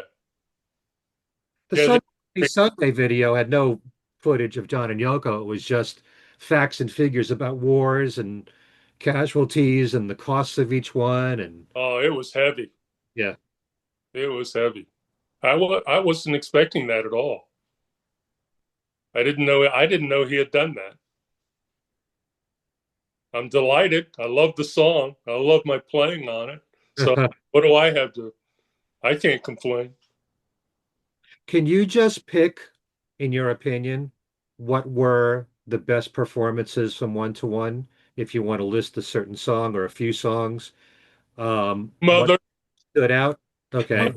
The Yeah. Sunday video had no footage of John and Yoko. It was just facts and figures about wars and casualties and the costs of each one. And Oh, it was heavy. yeah, It was heavy. I wasn't expecting that at all. I didn't know he had done that. I'm delighted. I love the song. I love my playing on it. So what do I have to? I can't complain. can you just pick, in your opinion, what were the best performances from one to one? If you want to list a certain song or a few songs, what Mother, stood out? Okay.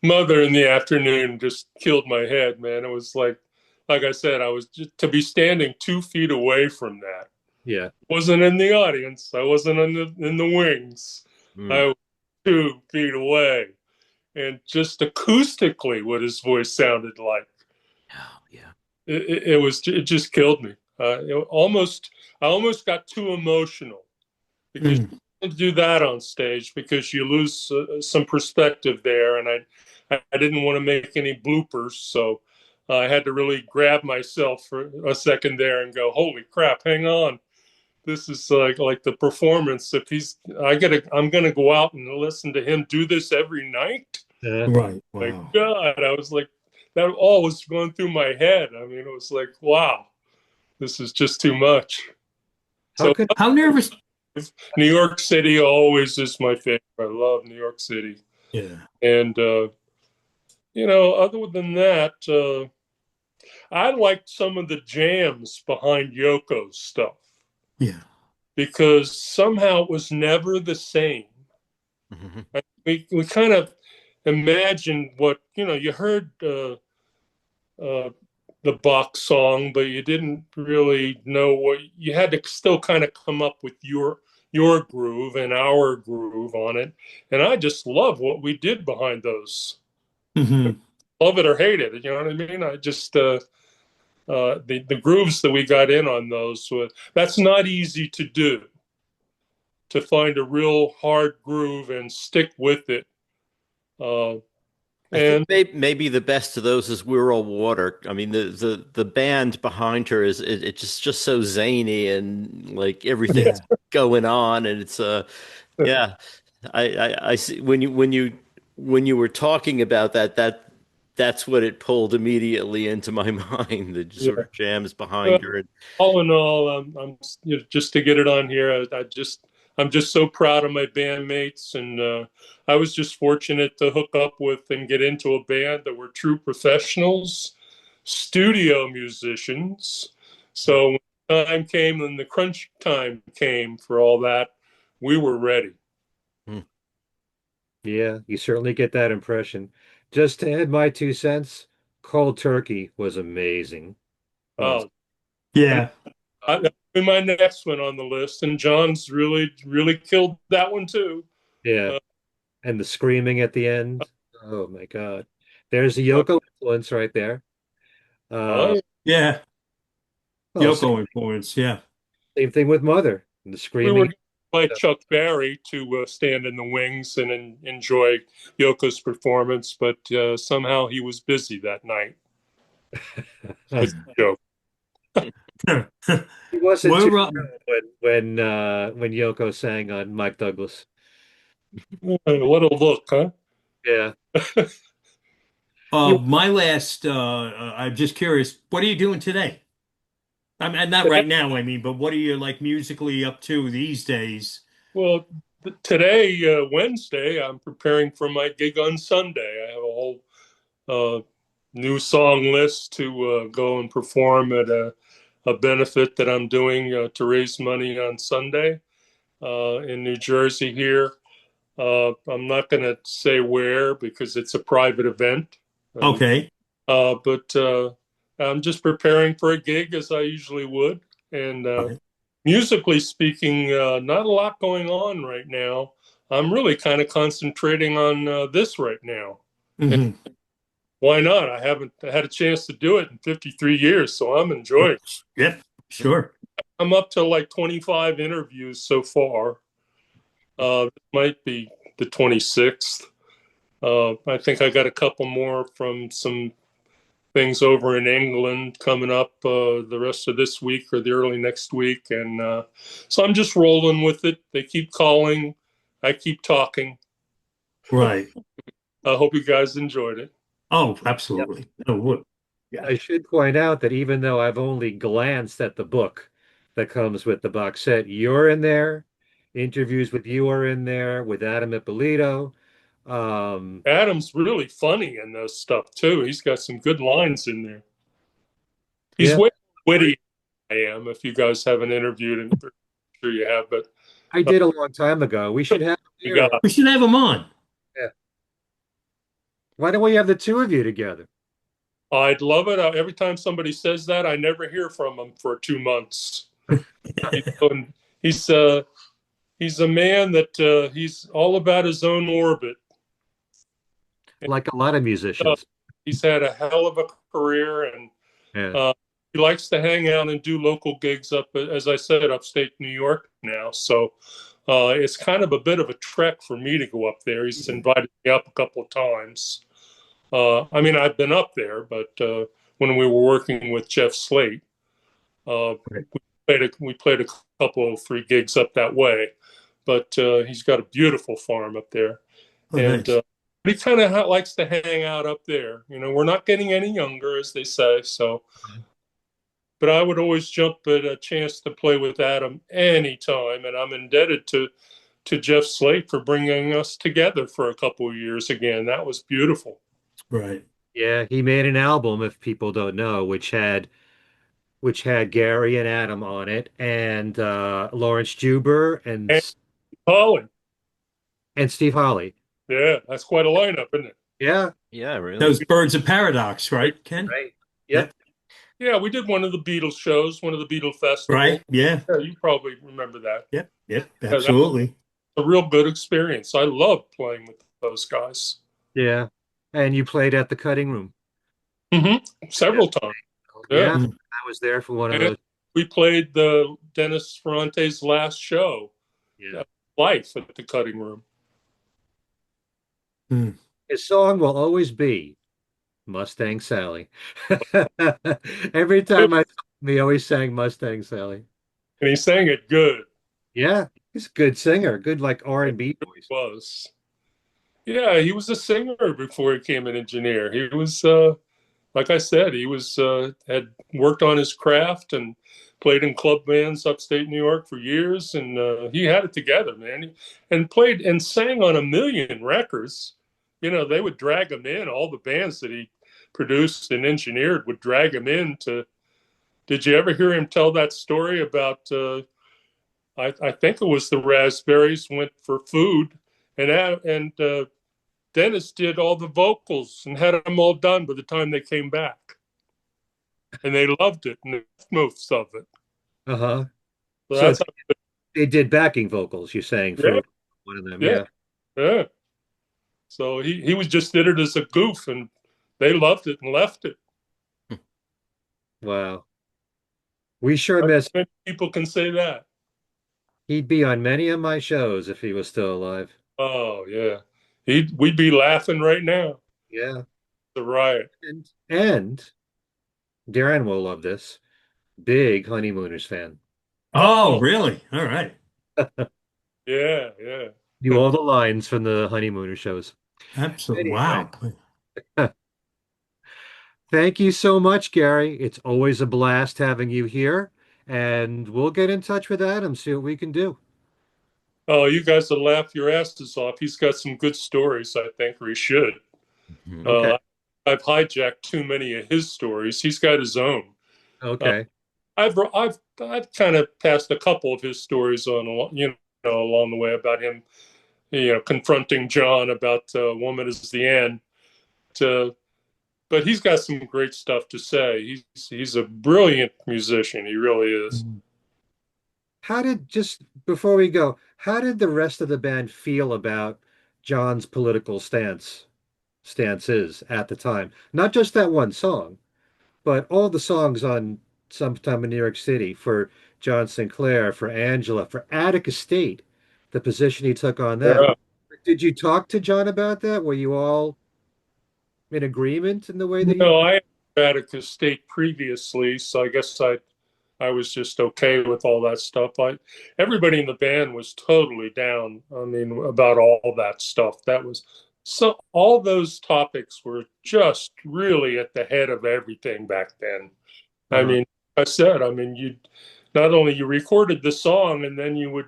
Mother in the afternoon just killed my head, man. It was like I said, I was just to be standing 2 feet away from that. Yeah. Wasn't in the audience. I wasn't in the wings. I was 2 feet away, and just acoustically, what his voice sounded like. Oh, yeah. It just killed me. I almost got too emotional because you can't do that on stage because you lose some perspective there, and I didn't want to make any bloopers, so I had to really grab myself for a second there and go, "Holy crap! Hang on, this is like the performance. If I'm gonna go out and listen to him do this every night." Right. My Wow. God, I was like, that all was going through my head. I mean, it was like, wow, this is just too much. How So could How nervous? New York City always is my favorite. I love New York City. Yeah. And, other than that, I liked some of the jams behind Yoko's stuff Yeah. because somehow it was never the same. We kind of imagined what, you heard the Bach song, but you didn't really know what you had to still kind of come up with your groove and our groove on it. And I just love what we did behind those. Love it or hate it, you know what I mean? I just the grooves that we got in on those, that's not easy to do. To find a real hard groove and stick with it. I think And maybe the best of those is "We're All Water." I mean, the band behind her is it's just so zany and like Yeah. everything's going on, and it's yeah. I see when you were talking about that's what it pulled immediately into my mind. The sort yeah, of jams well, behind her. And all in all, just to get it on here. I'm just so proud of my bandmates, and I was just fortunate to hook up with and get into a band that were true professionals, studio musicians. So when the time came and the crunch time came for all that, we were ready. Hmm. Yeah, you certainly get that impression. Just to add my 2 cents, Cold Turkey was amazing. Oh, Oh, and Yeah. that'll be my next one on the list, and John's really killed that one too. yeah. Uh, And the screaming at the end. Oh my God. There's the uh, Yoko influence right there. oh, Uh, yeah. Yeah. well, Yoko influence. Yeah. same thing with Mother. And the We were screaming. by Chuck Berry to stand in the wings and enjoy Yoko's performance, but somehow he was busy that night. It's a joke. He wasn't too We're when Yoko sang on Mike Douglas. What a look, huh? Yeah. You my last I'm just curious, what are you doing today? I mean, not know, right now, I mean, but what are you like musically up to these days? well, today, Wednesday, I'm preparing for my gig on Sunday. I have a whole uh, new song list to go and perform at a benefit that I'm doing to raise money on Sunday in New Jersey here. I'm not going to say where because it's a private event. And, Okay. but I'm just preparing for a gig as I usually would. And Right. musically speaking, not a lot going on right now. I'm really kind of concentrating on this right now. And Hmm. why not? I haven't had a chance to do it in 53 years, so I'm enjoying it. Yep. Sure. I'm up to like 25 interviews so far. It might be the 26th. I think I got a couple more from some things over in England coming up the rest of this week or the early next week. And so I'm just rolling with it. They keep calling. I keep talking. Right. I hope you guys enjoyed it. Oh, Yep. absolutely. No, what? Yeah. I should point out that even though I've only glanced at the book that comes with the box set, you're in there. Interviews with you are in there with Adam Ippolito. Um, Adam's really funny in this stuff too. He's got some good lines in there. He's yeah, way witty than I am. If you guys haven't interviewed him, I'm sure you have, but I did a long time ago. We should have him you here. got. We should have him on. Yeah. Why don't we have the two of you together? I'd love it. Every time somebody says that, I never hear from him for 2 months. He's he's, uh, he's a man that he's all about his own orbit. Like a lot of Uh, musicians. he's had a hell of a career, and Yeah. uh, he likes to hang out and do local gigs up, as I said, upstate New York now. So it's kind of a bit of a trek for me to go up there. He's invited me up a couple of times. I mean, I've been up there, but when we were working with Jeff Slate, uh, Right. we played a couple of free gigs up that way. But he's got a beautiful farm up there, Oh, and nice. he kind of likes to hang out up there. You know, we're not getting any younger, as they say. So, but I would always jump at a chance to play with Adam anytime, and I'm indebted to Jeff Slate for bringing us together for a couple of years again. That was beautiful. Right. Yeah, he made an album, if people don't know, which had Gary and Adam on it, and Lawrence Juber And Holly, and Steve Holly. yeah, that's quite a lineup, isn't it? Yeah, Yeah, really. Those Birds of Paradox, right, Ken? right. Yep. Yep. Yeah, we did one of the Beatles shows, one of the Beatles festivals. Right. Yeah. Yeah, you probably remember that. Yep. Yep. Yeah, that was Absolutely. a real good experience. I love playing with those guys. Yeah. And you played at the Cutting Room. Yeah. Several times. Yeah. Yeah, Mm. I was there for one of And those. we played the Dennis Ferrante's last show, Yeah. Life at the Cutting Room. Mm. His song will always be Mustang Sally. Every And time I saw him, he always sang Mustang Sally. he sang it good. Yeah, he's a good singer, good like It R&B voice. was. Yeah, he was a singer before he became an engineer. He was, like I said, he was had worked on his craft and played in club bands upstate New York for years, and he had it together, man. And played and sang on a million records. You know, they would drag him in. All the bands that he produced and engineered would drag him in to. Did you ever hear him tell that story about? I think it was the Raspberries went for food, and Dennis did all the vocals and had them all done by the time they came back, and they loved it and most of it. Uh-huh. So So that's how, they did backing vocals, you're saying, yeah, for one of them, yeah, yeah. yeah. So he was just did it as a goof, and they loved it and left it. Wow. We sure Not miss. many people can say that. He'd be on many of my shows if he was still alive. Oh yeah, we'd be laughing right now. Yeah. The riot. And Darren will love this. Big Honeymooners fan. Oh, Oh really? All right. yeah, yeah. Knew all the lines from the Honeymooner shows. Absolutely. Anyway, Wow. thank you so much, Gary. It's always a blast having you here. And we'll get in touch with Adam, see what we can do. Oh, you guys will laugh your asses off. He's got some good stories, I think, or he should. Mhm. Okay. Uh, I've hijacked too many of his stories. He's got his own. Uh, Okay. I've kind of passed a couple of his stories on, along the way about him, confronting John about "Woman is the End." To, but he's got some great stuff to say. He's a brilliant musician. He really is. How did, just before we go, how did the rest of the band feel about John's political stances at the time? Not just that one song, but all the songs on Sometime in New York City for John Sinclair, for Angela, for Attic Estate, the position he took on that. Yeah. Did you talk to John about that? Were you all in agreement in the way that you? No, I had a state previously, so I guess I was just okay with all that stuff. Everybody in the band was totally down. I mean, about all that stuff. That was so all those topics were just really at the head of everything back then. I Uh-huh. mean, I said, I mean, you not only you recorded the song and then you would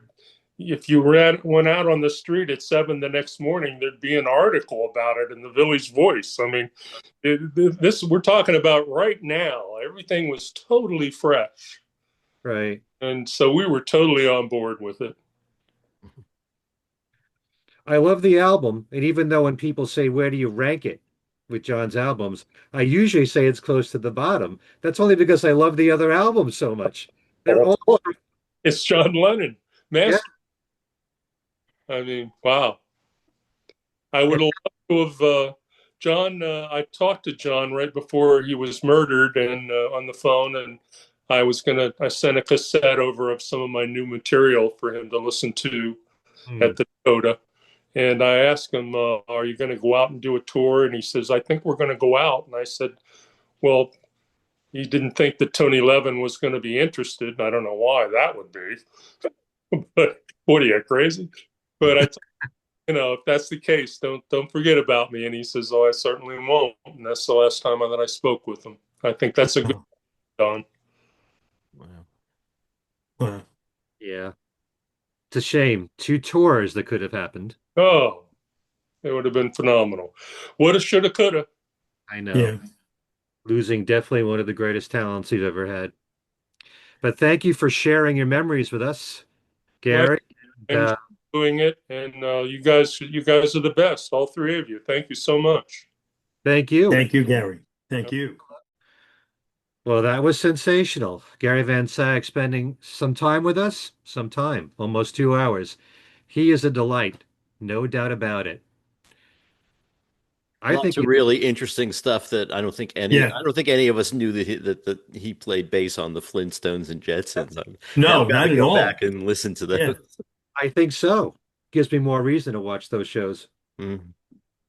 if you went out on the street at 7 the next morning, there'd be an article about it in the Village Voice. I mean, this we're talking about right now. Everything was totally fresh. Right. And so we were totally on board with it. I love the album, and even though when people say, where do you rank it with John's albums, I usually say it's close to the bottom. That's only because I love the other albums so much. They're Of all, course, it's John Lennon, yeah. master. I mean, wow. I would And, love to have John. I talked to John right before he was murdered, and on the phone, and I sent a cassette over of some of my new material for him to listen to hmm, at the Dakota. And I asked him, "Are you going to go out and do a tour?" And he says, "I think we're going to go out." And I said, "Well, he didn't think that Tony Levin was going to be interested. I don't know why that would be, but what are you crazy?" But if that's the case, don't forget about me. And he says, "Oh, I certainly won't." And that's the last time that I spoke with him. I think that's a good Wow. Don. Wow. Wow. yeah. It's a shame. Two tours that could have happened. Oh, it would have been phenomenal. Woulda, shoulda, coulda. I know. Yeah. Losing definitely one of the greatest talents we've ever had. But thank you for sharing your memories with us, My Gary. And, and doing it, and you guys are the best, all three of you. Thank you so much. thank you. Thank you, Gary. Thank you. Well, that was sensational. Gary Van Scyoc spending some time with us, some time, almost 2 hours. He is a delight, no doubt about it. I think Lots of he, really interesting stuff that Yeah. I don't think any of us knew that he played bass on the Flintstones and Jetsons. Now No, I've got to not at go all. back and listen to Yeah. those. I think so. Gives me more reason to watch those shows. Mm.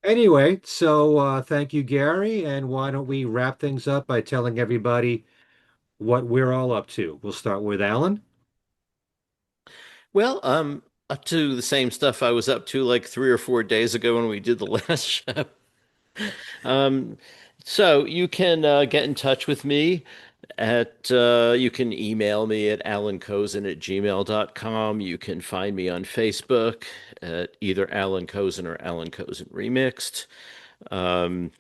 Anyway, thank you, Gary. And why don't we wrap things up by telling everybody what we're all up to? We'll start with Alan. Well, up to the same stuff I was up to like 3 or 4 days ago when we did the last show. Um, so you can get in touch with me you can email me at allankozin@gmail.com. You can find me on Facebook at either Allan Kozin or Allan Kozin Remixed. Um,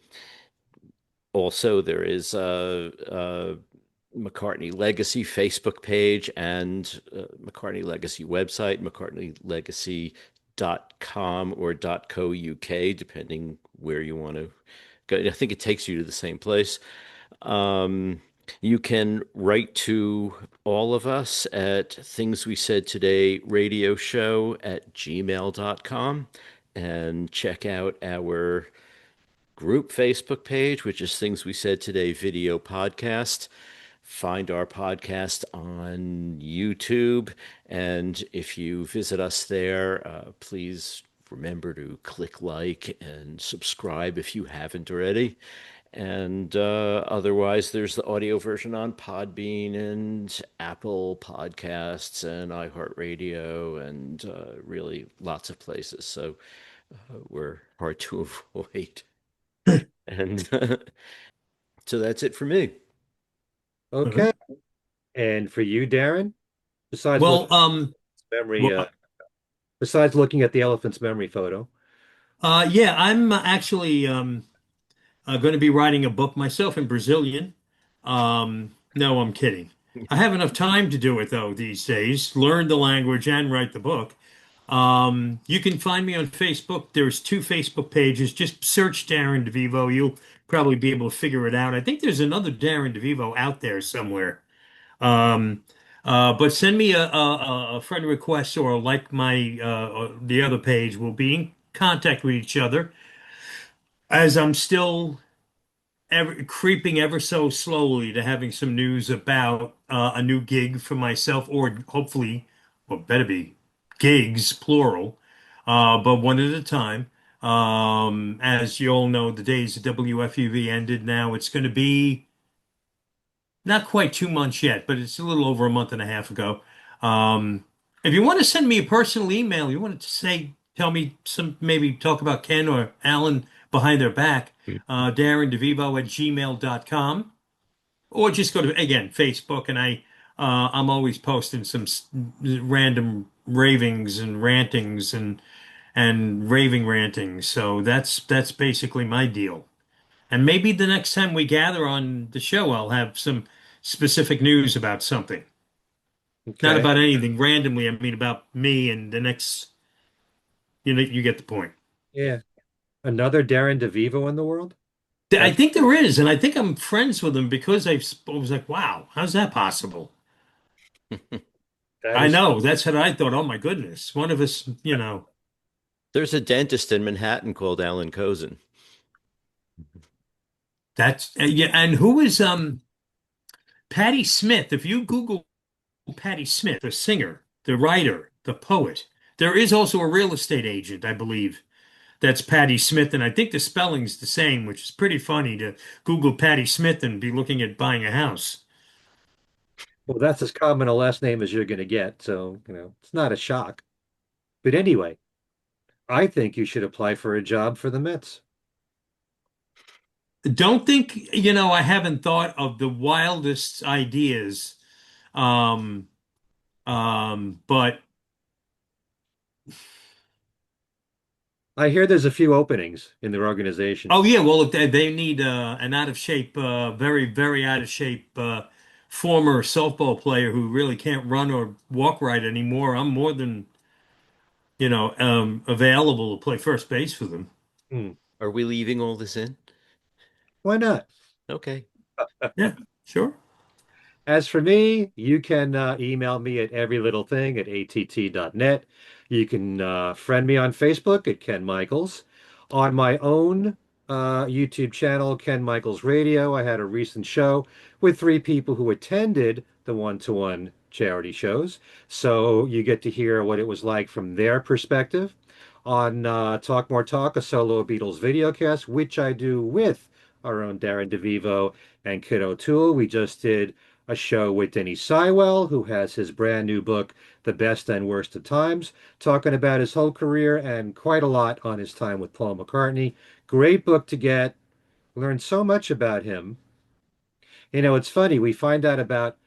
Also, there is a McCartney Legacy Facebook page and McCartney Legacy website, mccartneylegacy.com or .co.uk, depending where you want to go. I think it takes you to the same place. Um, you can write to all of us at Things We Said Today radio show at gmail.com and check out our group Facebook page, which is Things We Said Today video podcast. Find our podcast on YouTube. And if you visit us there, please remember to click like and subscribe if you haven't already. And otherwise, there's the audio version on Podbean and Apple Podcasts and iHeartRadio and really lots of places. So we're hard to avoid. And so that's it for me. Okay. And for you, Darren, besides Well, looking at memory, well, besides looking at the elephant's memory photo. yeah, I'm actually going to be writing a book myself in Brazilian. No, I'm kidding. I have enough time to do it though these days. Learn the language and write the book. You can find me on Facebook. There's two Facebook pages. Just search Darren DeVivo. You'll probably be able to figure it out. I think there's another Darren DeVivo out there somewhere. Um, but send me a friend request or like my the other page. We'll be in contact with each other as I'm still creeping ever so slowly to having some news about a new gig for myself, or hopefully, well, better be gigs, plural, but one at a time. As you all know, the days of WFUV ended. Now it's going to be not quite 2 months yet, but it's a little over a month and a half ago. Um, if you want to send me a personal email, you want to say, tell me some, maybe talk about Ken or Alan behind their back, Darren DeVivo at gmail.com, or just go to, again, Facebook. And I'm always posting some random ravings and rantings and raving rantings. So that's basically my deal. And maybe the next time we gather on the show, I'll have some specific news about something. Not Okay. about anything randomly. I mean, about me and the next, you know, you get the point. Yeah. Another Darren DeVivo in the world? I That's think there is, and I think I'm friends with him because I was like, wow, how's that possible? that I is know. That's what I thought. Oh my goodness. One of us, you know, There's a dentist in Manhattan called Allan Kozin. that's yeah. And who is Patti Smith? If you Google Patti Smith, the singer, the writer, the poet, there is also a real estate agent, I believe. That's Patti Smith, and I think the spelling's the same, which is pretty funny to Google Patti Smith and be looking at buying a house. well, that's as common a last name as you're going to get, so it's not a shock. But anyway, I think you should apply for a job for the Mets. Don't think, I haven't thought of the wildest ideas. Um, but I hear there's a few openings in their organization. oh yeah, well, if they need an out of shape, very, very out of shape former softball player who really can't run or walk right anymore. I'm more than, available to play first base for them. Hmm. Are we leaving all this in? Why not? Okay. Yeah, sure. As for me, you can email me at everylittlething@att.net. You can friend me on Facebook at Ken Michaels. On my own YouTube channel, Ken Michaels Radio, I had a recent show with three people who attended the one-to-one charity shows. So you get to hear what it was like from their perspective. on Talk More Talk, a solo Beatles videocast, which I do with our own Darren DeVivo and Kid O'Toole. We just did a show with Denny Sywell, who has his brand new book, The Best and Worst of Times, talking about his whole career and quite a lot on his time with Paul McCartney. Great book to get. Learned so much about him. It's funny. We find out about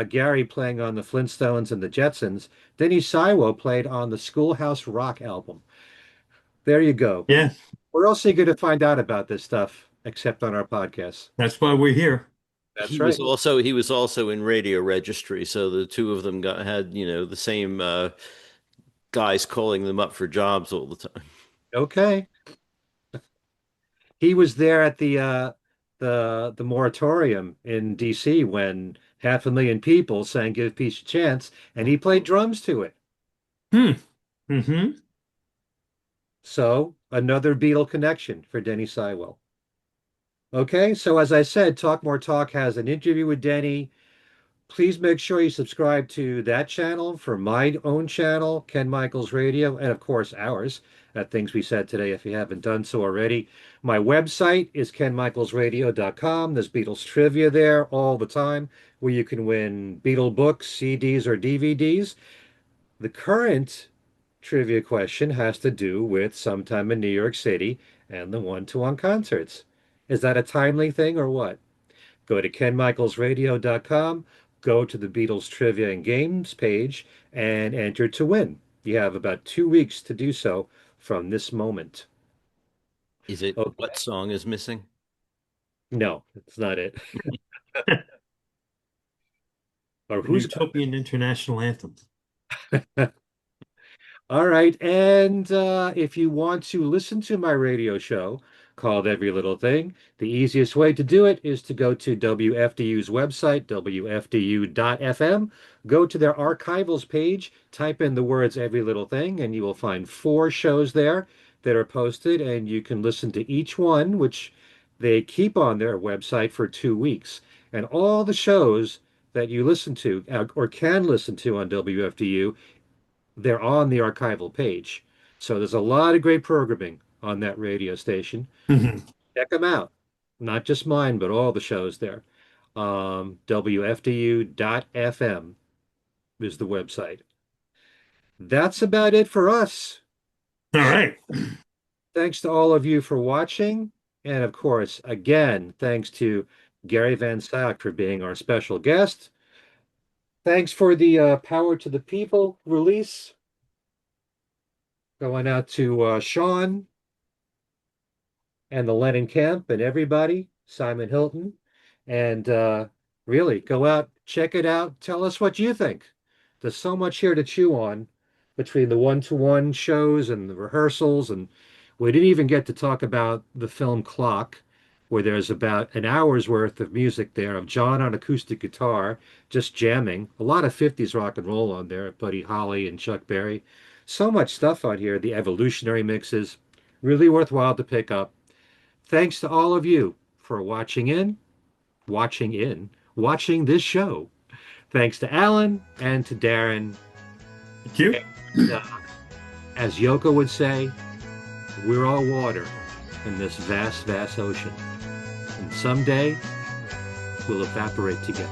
Gary playing on the Flintstones and the Jetsons. Denny Sywell played on the Schoolhouse Rock album. There you go. Yeah, Where else are you going to find out about this stuff except on our podcast? that's why we're here. That's right. He was also in Radio Registry, so the two of them had the same guys calling them up for jobs all the time. Okay. He was there at the moratorium in DC when 500,000 people sang "Give Peace a Chance," and he played drums to it. Hmm. Mm-hmm. So another Beatle connection for Denny Sywell. Okay, so as I said, Talk More Talk has an interview with Denny. Please make sure you subscribe to that channel for my own channel, Ken Michaels Radio, and of course ours at Things We Said Today if you haven't done so already. My website is kenmichaelsradio.com. There's Beatles trivia there all the time where you can win Beatle books, CDs, or DVDs. The current trivia question has to do with sometime in New York City and the one-to-one concerts. Is that a timely thing or what? Go to kenmichaelsradio.com, go to the Beatles Trivia and Games page, and enter to win. You have about 2 weeks to do so from this moment. Is it Okay. What song is missing? No, it's not it. Or The who's Utopian International Anthem. All right. And if you want to listen to my radio show called Every Little Thing, the easiest way to do it is to go to WFDU's website, WFDU.FM, go to their archivals page, type in the words Every Little Thing, and you will find 4 shows there that are posted, and you can listen to each one, which they keep on their website for 2 weeks. And all the shows that you listen to or can listen to on WFDU, they're on the archival page. So there's a lot of great programming on that radio station. Mhm. Check them out. Not just mine, but all the shows there. WFDU.FM is the website. That's about it for us. All right. Thanks to all of you for watching. And of course, again, thanks to Gary Van Scyoc for being our special guest. Thanks for the Power to the People release. Going out to Sean and the Lennon camp and everybody, Simon Hilton. And really, go out, check it out. Tell us what you think. There's so much here to chew on between the one-to-one shows and the rehearsals. And we didn't even get to talk about the film Clock, where there's about an hour's worth of music there of John on acoustic guitar, just jamming. A lot of 50s rock and roll on there, Buddy Holly and Chuck Berry. So much stuff on here, the evolutionary mixes, really worthwhile to pick up. Thanks to all of you for watching this show. Thanks to Allan and to Darren. Thank you. And, as Yoko would say, we're all water in this vast, vast ocean. And someday we'll evaporate together.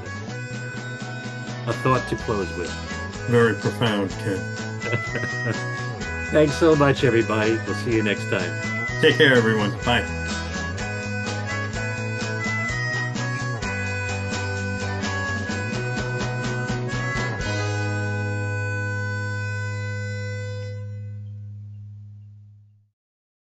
A thought to close with. Very profound, Ken. Thanks so much, everybody. We'll see you next time. Take care, everyone. Bye.